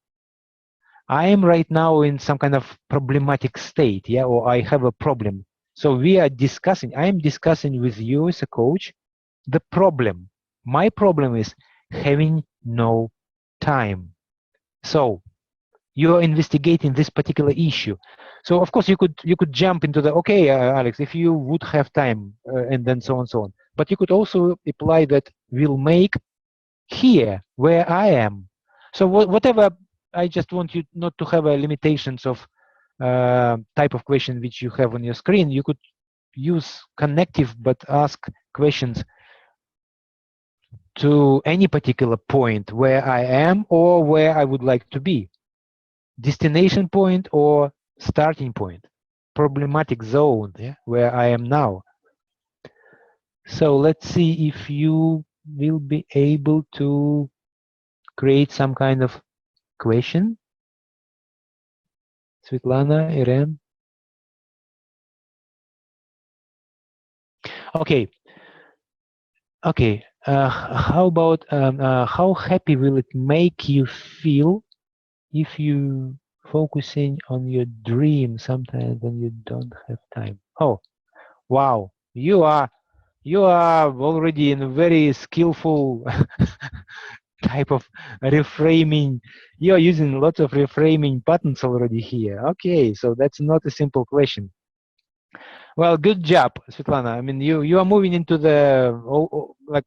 S2: I am right now in some kind of problematic state, yeah, or I have a problem. So we are discussing, I am discussing with you as a coach the problem. My problem is having no time. So you are investigating this particular issue. So of course you could jump into the, okay, Alex, if you would have time, and then so on and so on. But you could also apply that will make here where I am. So whatever, I just want you not to have limitations of type of question which you have on your screen. You could use connective, but ask questions to any particular point where I am or where I would like to be. Destination point or starting point, problematic zone, yeah, where I am now. So let's see if you will be able to create some kind of question. Svetlana, Irene. Okay. Okay. How about how happy will it make you feel if you focusing on your dream sometimes when you don't have time? Oh, wow! You are already in a very skillful type of reframing. You are using lots of reframing patterns already here. Okay, so that's not a simple question. Well, good job, Svetlana. I mean, you are moving into the like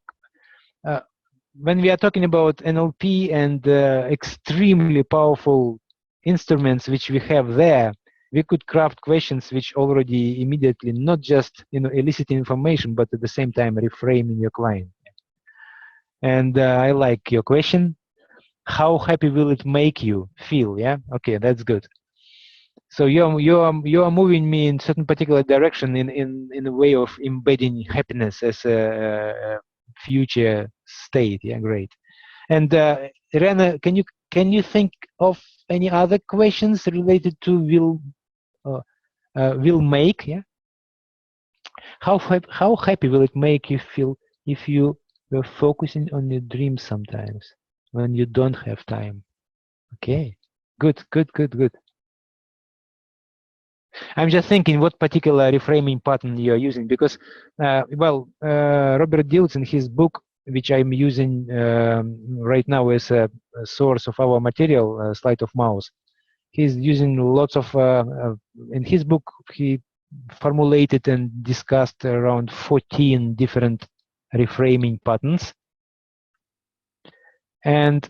S2: when we are talking about NLP and extremely powerful instruments which we have there, we could craft questions which already immediately not just eliciting information, but at the same time reframing your client. And I like your question. How happy will it make you feel? Yeah. Okay, that's good. So you are moving me in certain particular direction in a way of embedding happiness as a future state. Yeah, great. And Irena, can you think of any other questions related to will make? Yeah. How happy will it make you feel if you were focusing on your dreams sometimes when you don't have time? Okay. Good. I'm just thinking what particular reframing pattern you are using, because, Robert Dilts in his book, which I'm using right now as a source of our material, Sleight of Mouse, he's using lots of, in his book, he formulated and discussed around 14 different reframing patterns. And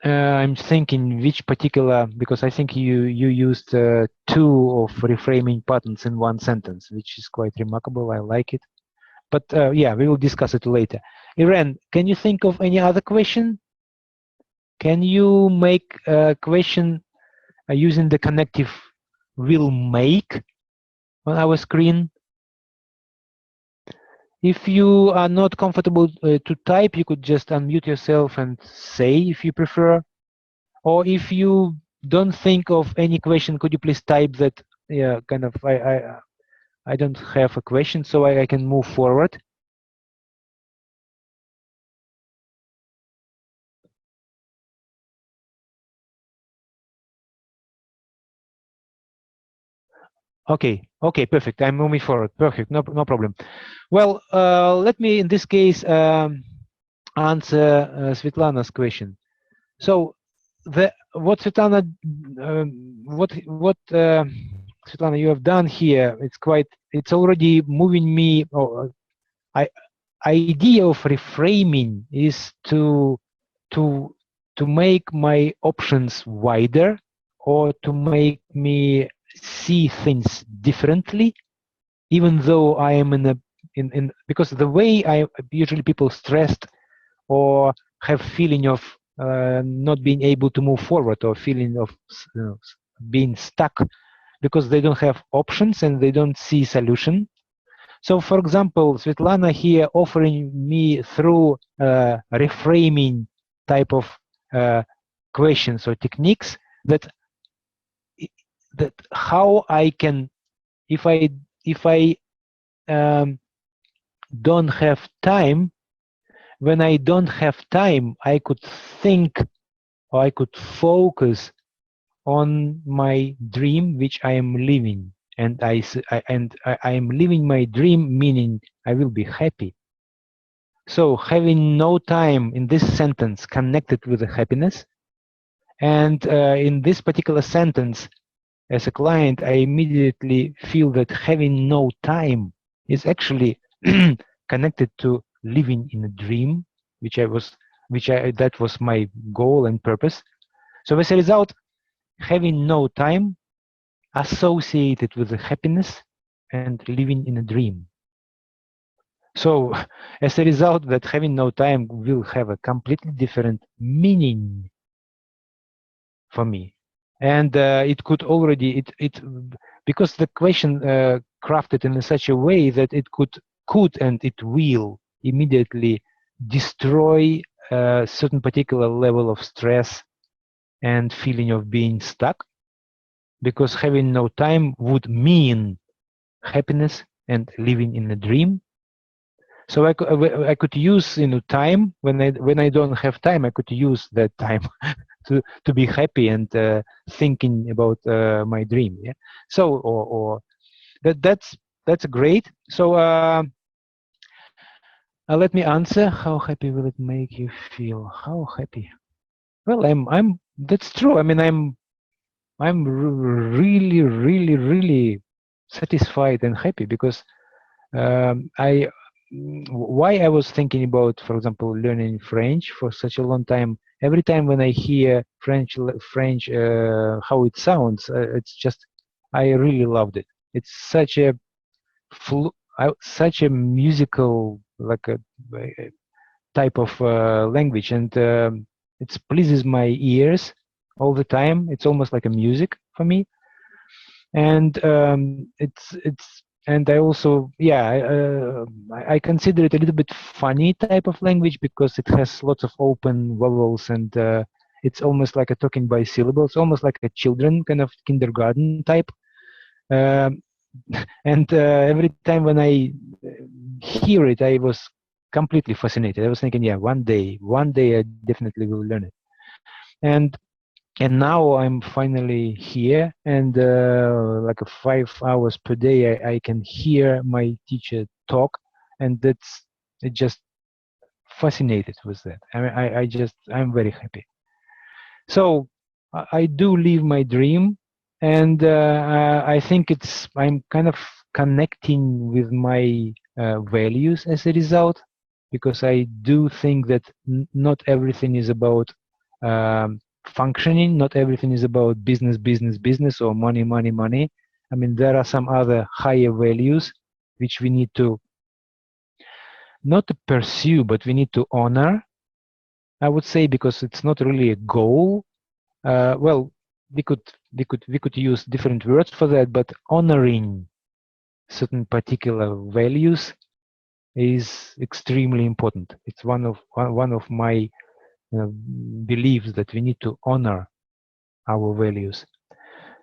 S2: I'm thinking which particular, because I think you used 2 of reframing patterns in one sentence, which is quite remarkable. I like it. But yeah, we will discuss it later. Irene, can you think of any other question? Can you make a question using the connective will make on our screen? If you are not comfortable to type, you could just unmute yourself and say if you prefer. Or if you don't think of any question, could you please type that? Yeah, kind of. I don't have a question, so I can move forward. Okay. Okay. Perfect. I'm moving forward. Perfect. No problem. Well, let me in this case answer Svetlana's question. So what Svetlana, Svetlana, you have done here, it's already moving me. Idea of reframing is to make my options wider, or to make me see things differently, even though I am in because the way usually people stressed or have feeling of not being able to move forward, or feeling of being stuck because they don't have options and they don't see solution. So, for example, Svetlana here offering me through reframing type of questions or techniques that how I can, if I don't have time, when I don't have time, I could think or I could focus on my dream which I am living, and I am living my dream, meaning I will be happy. So having no time in this sentence connected with the happiness, and in this particular sentence, as a client, I immediately feel that having no time is actually connected to living in a dream, that was my goal and purpose. So as a result, having no time associated with the happiness and living in a dream. So as a result, that having no time will have a completely different meaning for me. And it could already, because the question crafted in such a way that it could and it will immediately destroy a certain particular level of stress and feeling of being stuck, because having no time would mean happiness and living in a dream. So I could use time when I don't have time. I could use that time to be happy and thinking about my dream. Yeah. So or that's great. So let me answer. How happy will it make you feel? How happy? Well, I'm. That's true. I mean, I'm really, really, really satisfied and happy because why I was thinking about, for example, learning French for such a long time. Every time when I hear French, how it sounds, it's just, I really loved it. It's such a such a musical, like a type of language, and it pleases my ears all the time. It's almost like a music for me, and and I also, I consider it a little bit funny type of language because it has lots of open vowels, and it's almost like a talking by syllables, almost like a children kind of kindergarten type. And every time when I hear it, I was completely fascinated. I was thinking, yeah, one day I definitely will learn it. And now I'm finally here, and like 5 hours per day, I can hear my teacher talk, and it just fascinated with that. I mean, I'm very happy. So I do live my dream, and I think I'm kind of connecting with my values as a result, because I do think that not everything is about functioning, not everything is about business, or money. I mean, there are some other higher values which we need to not to pursue, but we need to honor, I would say, because it's not really a goal. Well, we could use different words for that, but honoring certain particular values is extremely important. It's one of my beliefs, that we need to honor our values.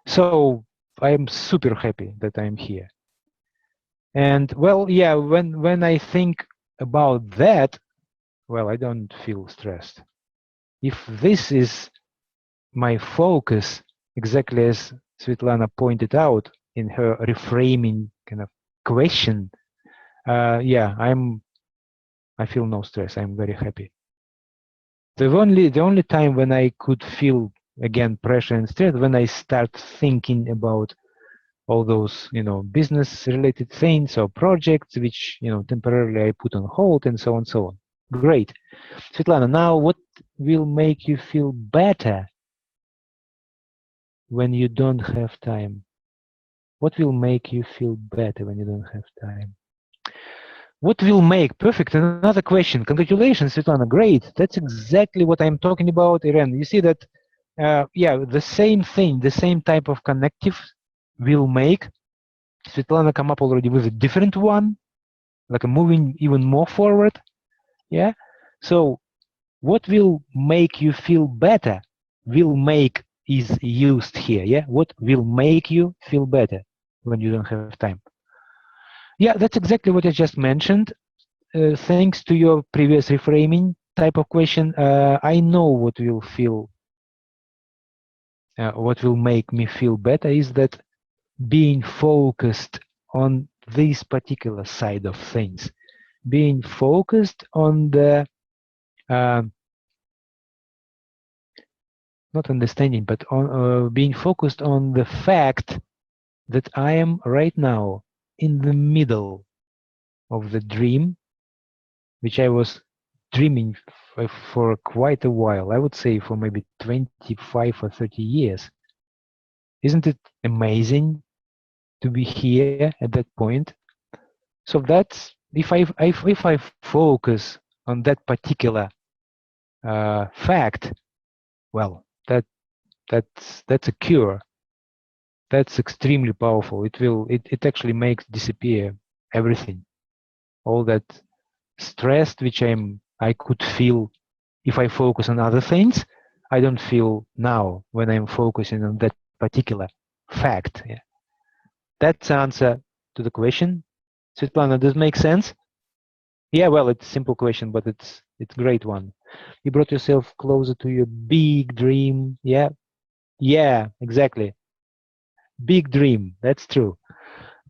S2: So I am super happy that I'm here. And well, yeah, when I think about that, well, I don't feel stressed. If this is my focus, exactly as Svetlana pointed out in her reframing kind of question, yeah, I feel no stress. I'm very happy. The only time when I could feel again pressure and stress, when I start thinking about all those business related things or projects which temporarily I put on hold, and so on. Great. Svetlana, now what will make you feel better when you don't have time? What will make you feel better when you don't have time? What will make? Perfect. Another question. Congratulations, Svetlana. Great. That's exactly what I'm talking about, Irene. You see that, yeah, the same thing, the same type of connective will make. Svetlana come up already with a different one, like moving even more forward. Yeah. So what will make you feel better? Will make is used here. Yeah. What will make you feel better when you don't have time? Yeah, that's exactly what I just mentioned. Thanks to your previous reframing type of question, I know what will make me feel better is that being focused on this particular side of things, being focused on the not understanding, but on being focused on the fact that I am right now in the middle of the dream, which I was dreaming for quite a while. I would say for maybe 25 or 30 years. Isn't it amazing to be here at that point? So that's if I focus on that particular fact, well, that's a cure. That's extremely powerful. It actually makes disappear everything, all that stress which I could feel if I focus on other things. I don't feel now when I'm focusing on that particular fact. Yeah. That's the answer to the question. Svetlana, does it make sense? Yeah, well, it's a simple question, but it's a great one. You brought yourself closer to your big dream. Yeah, yeah, exactly. Big dream. That's true.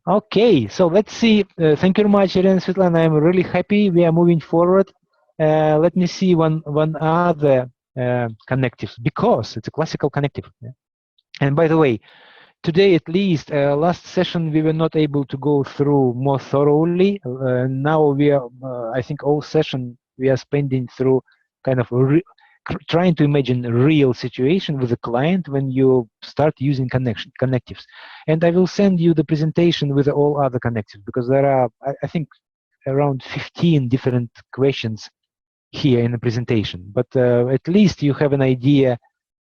S2: Okay, so let's see. Thank you very much, Irene and Svetlana. I'm really happy we are moving forward. Let me see one other connectives, because it's a classical connective. Yeah? And by the way, today at least, last session we were not able to go through more thoroughly. Now we are, I think all session we are spending through kind of trying to imagine a real situation with a client when you start using connectives. And I will send you the presentation with all other connectives, because there are, I think, around 15 different questions here in the presentation. But at least you have an idea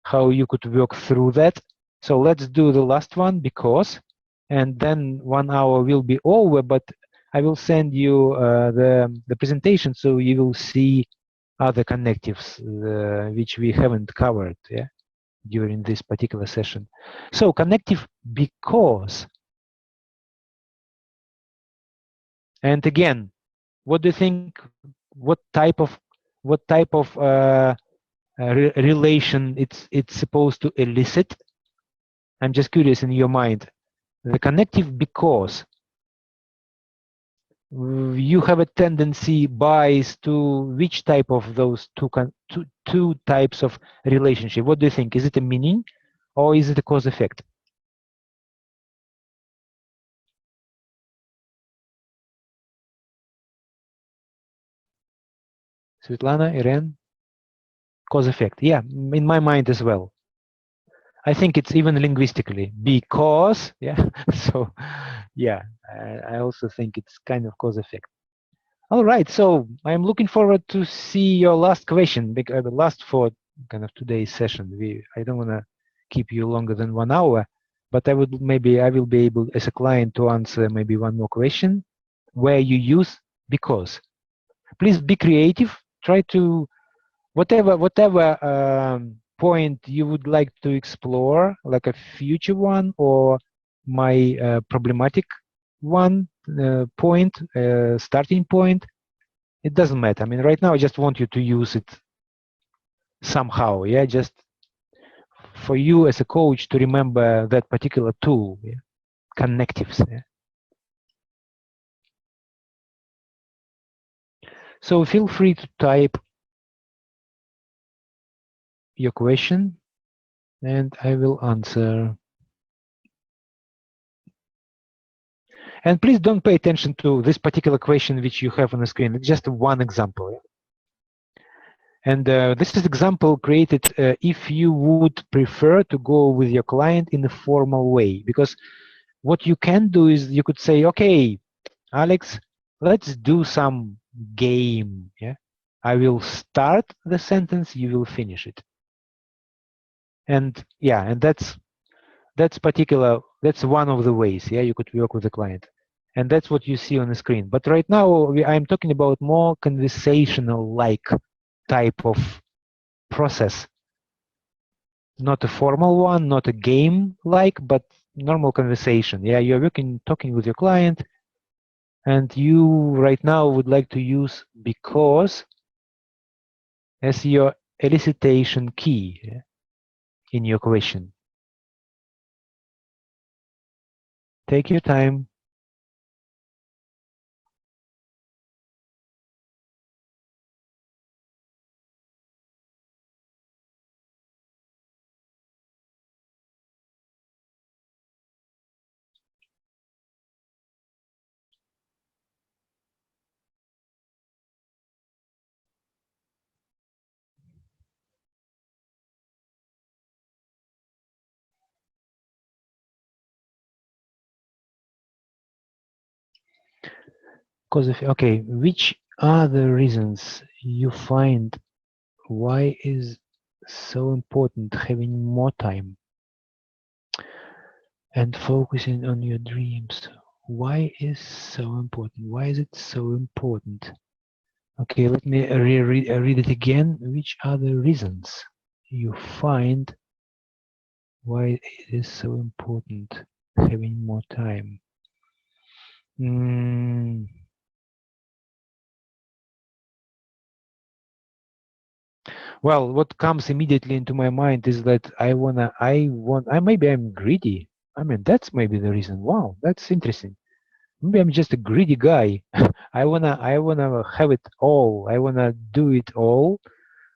S2: how you could work through that. So let's do the last one, because, and then 1 hour will be over, but I will send you the presentation so you will see other connectives which we haven't covered, yeah, during this particular session. So connective because. And again, what do you think? What type of relation it's supposed to elicit? I'm just curious in your mind. The connective because you have a tendency bias to which type of those two types of relationship? What do you think? Is it a meaning or is it a cause effect? Svetlana, Irene? Cause effect. Yeah, in my mind as well. I think it's even linguistically because, yeah. So, yeah, I also think it's kind of cause effect. All right, so I'm looking forward to see your last question, because the last for kind of today's session. I don't want to keep you longer than 1 hour, but I will be able as a client to answer maybe one more question where you use because. Please be creative. Try to whatever point you would like to explore, like a future one or my problematic one point, starting point. It doesn't matter. I mean, right now I just want you to use it somehow. Yeah, just for you as a coach to remember that particular tool, yeah? Connectives. Yeah? So feel free to type your question and I will answer. And please don't pay attention to this particular question which you have on the screen. It's just one example. Yeah? And this is example created if you would prefer to go with your client in a formal way. Because what you can do is you could say, okay, Alex, let's do some game. Yeah, I will start the sentence, you will finish it. And yeah, and that's one of the ways. Yeah, you could work with the client. and that's what you see on the screen. But right now, I'm talking about more conversational-like type of process. Not a formal one, not a game-like, but normal conversation. Yeah, you're talking with your client, and you right now would like to use because as your elicitation key in your question. Take your time. Because okay, which are the reasons you find why is so important having more time and focusing on your dreams? Why is so important? Why is it so important? Okay, let me read it again. Which are the reasons you find why it is so important having more time? Well, what comes immediately into my mind is that maybe I'm greedy. I mean, that's maybe the reason. Wow, that's interesting. Maybe I'm just a greedy guy. I wanna have it all. I wanna do it all.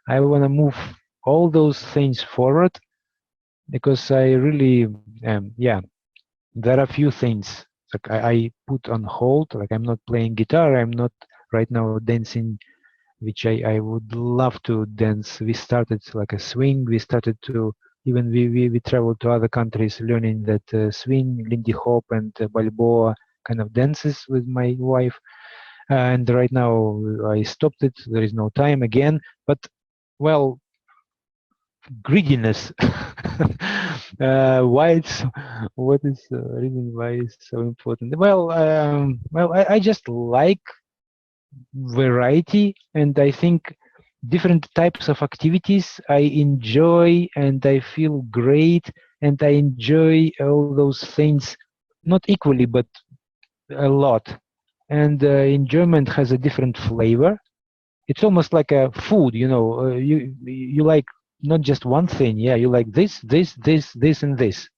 S2: I wanna move all those things forward because I really yeah. There are a few things like I put on hold. Like I'm not playing guitar. I'm not right now dancing, which I would love to dance. We started like a swing. We started to even we traveled to other countries learning that swing, Lindy Hop, and Balboa kind of dances with my wife. And right now I stopped it. There is no time again. But well, greediness. Why it's what is the reason why it's so important? Well, I just like variety, and I think different types of activities I enjoy, and I feel great, and I enjoy all those things not equally but a lot. And enjoyment has a different flavor. It's almost like a food, you know. You like not just one thing. Yeah, you like this, and this.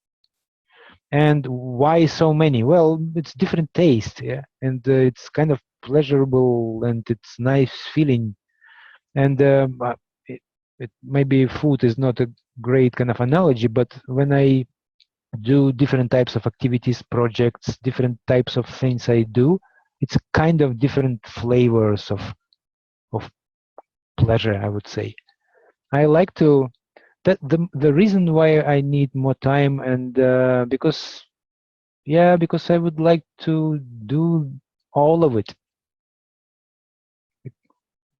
S2: And why so many? Well, it's different taste, yeah, and it's kind of pleasurable, and it's nice feeling. And maybe food is not a great kind of analogy, but when I do different types of activities, projects, different types of things I do, it's kind of different flavors of pleasure, I would say. I like to the reason why I need more time, and because I would like to do all of it.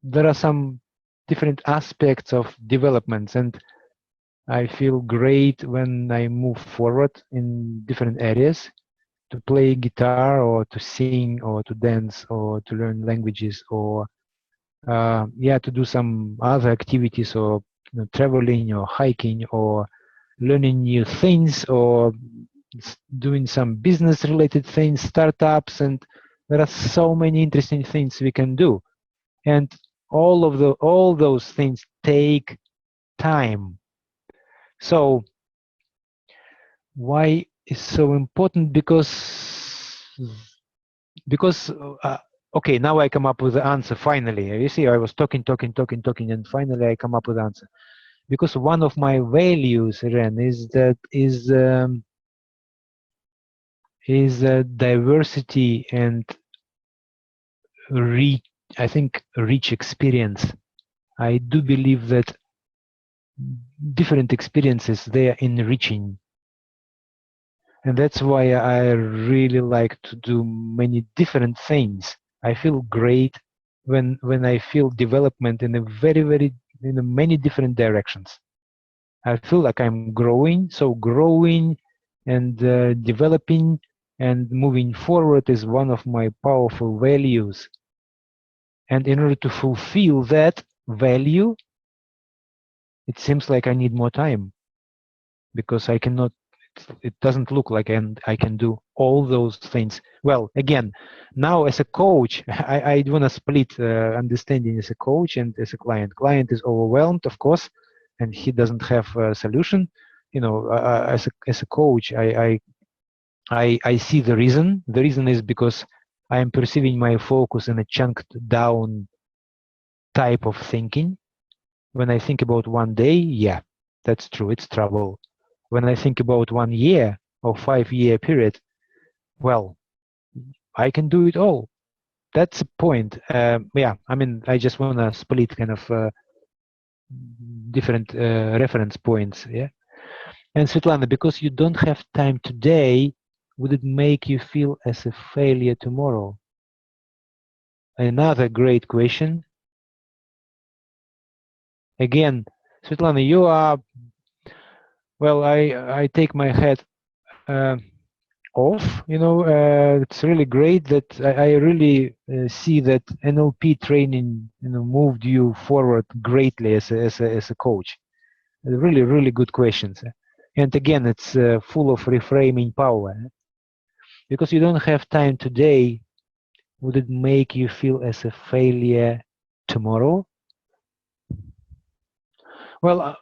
S2: There are some different aspects of developments, and I feel great when I move forward in different areas to play guitar or to sing or to dance or to learn languages or to do some other activities or traveling or hiking or learning new things or doing some business related things, startups, and there are so many interesting things we can do. And all those things take time. So why is so important? Because okay, now I come up with the answer finally. You see, I was talking, and finally I come up with the answer. Because one of my values, Ren, is diversity and rich experience. I do believe that different experiences, they are enriching. And that's why I really like to do many different things. I feel great when I feel development in many different directions. I feel like I'm growing, and developing and moving forward is one of my powerful values. And in order to fulfill that value, it seems like I need more time, because I cannot, it doesn't look like I can do all those things. Well, again, now as a coach, I want to split understanding as a coach and as a client. Client is overwhelmed, of course, and he doesn't have a solution. You know, as a coach, I see the reason. The reason is because I am perceiving my focus in a chunked down type of thinking. When I think about one day, yeah, that's true, it's trouble. When I think about 1 year or 5-year period, well, I can do it all. That's the point. Yeah, I mean, I just want to split kind of different reference points, yeah? And Svetlana, because you don't have time today, would it make you feel as a failure tomorrow? Another great question. Again, Svetlana, you are, well, I take my hat off, you know. It's really great that I really see that NLP training, you know, moved you forward greatly as a coach. Really good questions. And again, it's full of reframing power. Because you don't have time today, would it make you feel as a failure tomorrow? Well,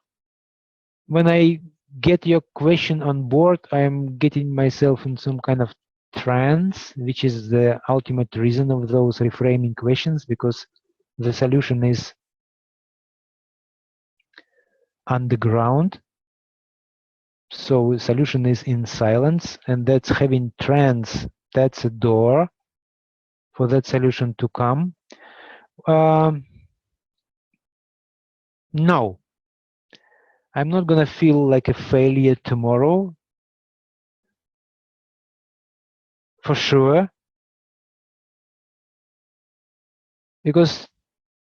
S2: when I get your question on board, I'm getting myself in some kind of trance, which is the ultimate reason of those reframing questions, because the solution is underground. So solution is in silence, and that's having trance. That's a door for that solution to come. No, I'm not gonna feel like a failure tomorrow, for sure, because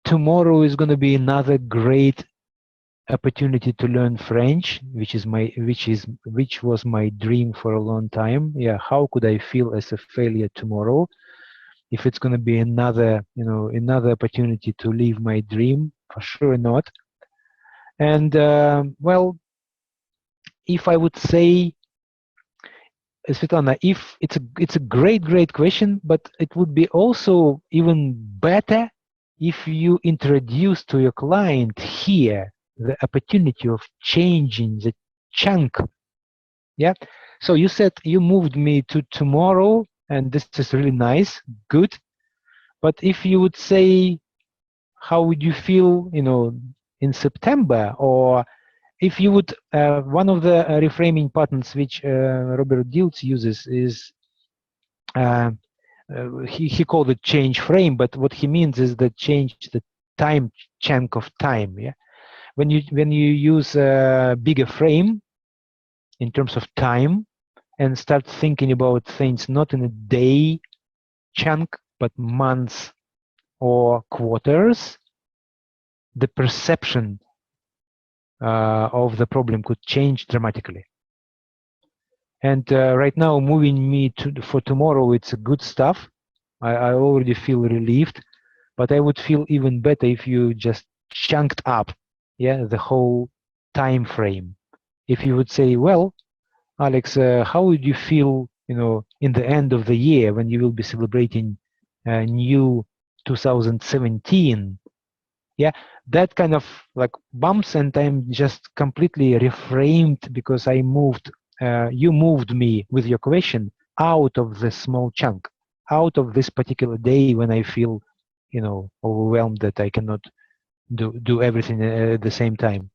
S2: tomorrow is gonna be another great opportunity to learn French, which was my dream for a long time. Yeah, how could I feel as a failure tomorrow if it's gonna be another, you know, another opportunity to live my dream? For sure not. And well, if I would say, Svetlana, if it's a great question, but it would be also even better if you introduce to your client here the opportunity of changing the chunk. Yeah. So you said you moved me to tomorrow, and this is really nice, good. But if you would say, how would you feel, you know, in September, or if you would, one of the reframing patterns which Robert Dilts uses is, he called it change frame, but what he means is that change the time chunk of time. Yeah, when you use a bigger frame in terms of time and start thinking about things not in a day chunk but months or quarters, the perception of the problem could change dramatically. And right now, moving me for tomorrow, it's good stuff. I already feel relieved, but I would feel even better if you just chunked up, yeah, the whole time frame. If you would say, well, Alex, how would you feel, you know, in the end of the year when you will be celebrating new 2017? Yeah, that kind of like bumps, and I'm just completely reframed because I moved. You moved me with your question out of the small chunk, out of this particular day when I feel, you know, overwhelmed that I cannot do everything at the same time.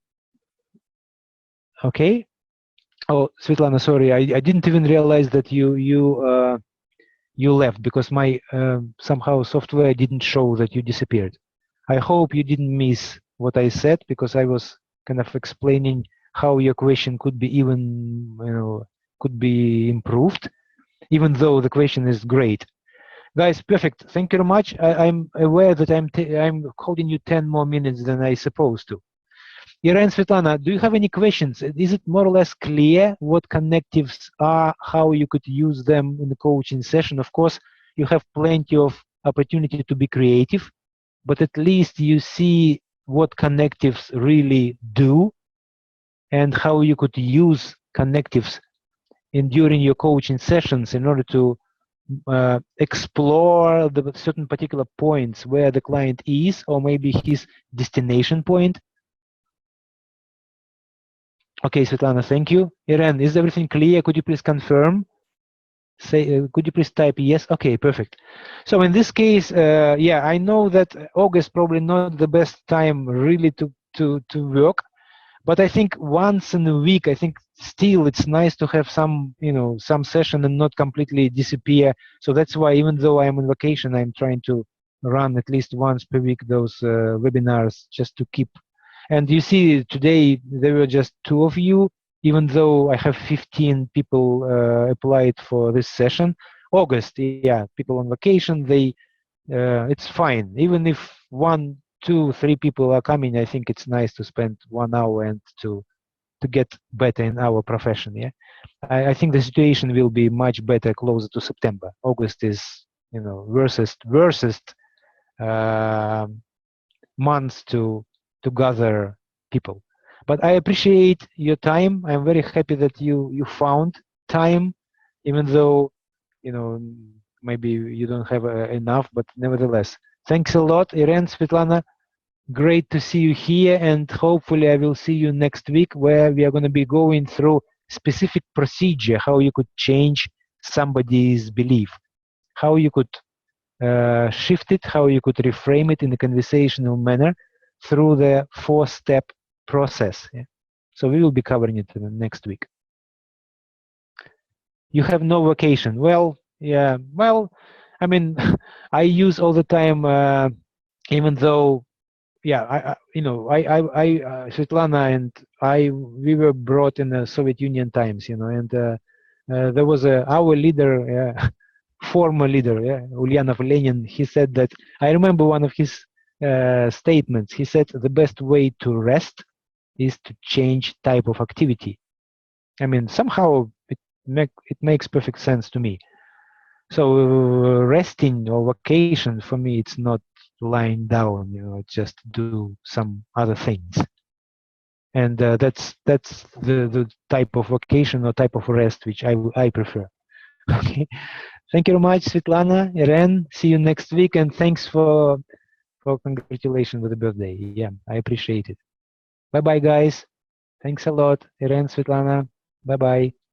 S2: Okay. Oh, Svetlana, sorry, I didn't even realize that you left, because my somehow software didn't show that you disappeared. I hope you didn't miss what I said, because I was kind of explaining how your question could be even, you know, could be improved, even though the question is great. Guys, perfect. Thank you very much. I'm aware that I'm holding you 10 more minutes than I supposed to. Irene, Svetlana, do you have any questions? Is it more or less clear what connectives are, how you could use them in the coaching session? Of course, you have plenty of opportunity to be creative, but at least you see what connectives really do and how you could use connectives during your coaching sessions in order to explore the certain particular points where the client is, or maybe his destination point. Okay, Svetlana, thank you. Irene, is everything clear? Could you please confirm? Say, could you please type yes? Okay, perfect. So in this case, yeah, I know that August probably not the best time really to work, but I think once in a week, I think still it's nice to have some, you know, some session and not completely disappear. So that's why even though I'm on vacation, I'm trying to run at least once per week those webinars just to keep. And you see today there were just 2 of you, even though I have 15 people applied for this session. August, yeah, people on vacation, they it's fine. Even if 1, 2, 3 people are coming, I think it's nice to spend 1 hour and to get better in our profession. Yeah, I think the situation will be much better closer to September. August is, you know, worst month to gather people. But I appreciate your time. I'm very happy that you found time, even though, you know, maybe you don't have enough, but nevertheless, thanks a lot, Irene, Svetlana. Great to see you here, and hopefully I will see you next week, where we are going to be going through specific procedure, how you could change somebody's belief, how you could shift it, how you could reframe it in a conversational manner through the 4-step process. Yeah? So we will be covering it next week. You have no vacation. Well, yeah, well, I mean, I use all the time, even though, yeah, you know, Svetlana and we were brought in the Soviet Union times, you know, and there was our leader, former leader, Ulyanov Lenin, he said that, I remember one of his statements, he said the best way to rest is to change type of activity. I mean, somehow it makes perfect sense to me. So resting or vacation for me, it's not lying down, you know, just do some other things. And that's the type of vacation or type of rest which I prefer. Okay. Thank you very much, Svetlana, Irene. See you next week, and thanks for congratulations with the birthday. Yeah, I appreciate it. Bye bye, guys. Thanks a lot, Irene, Svetlana. Bye bye.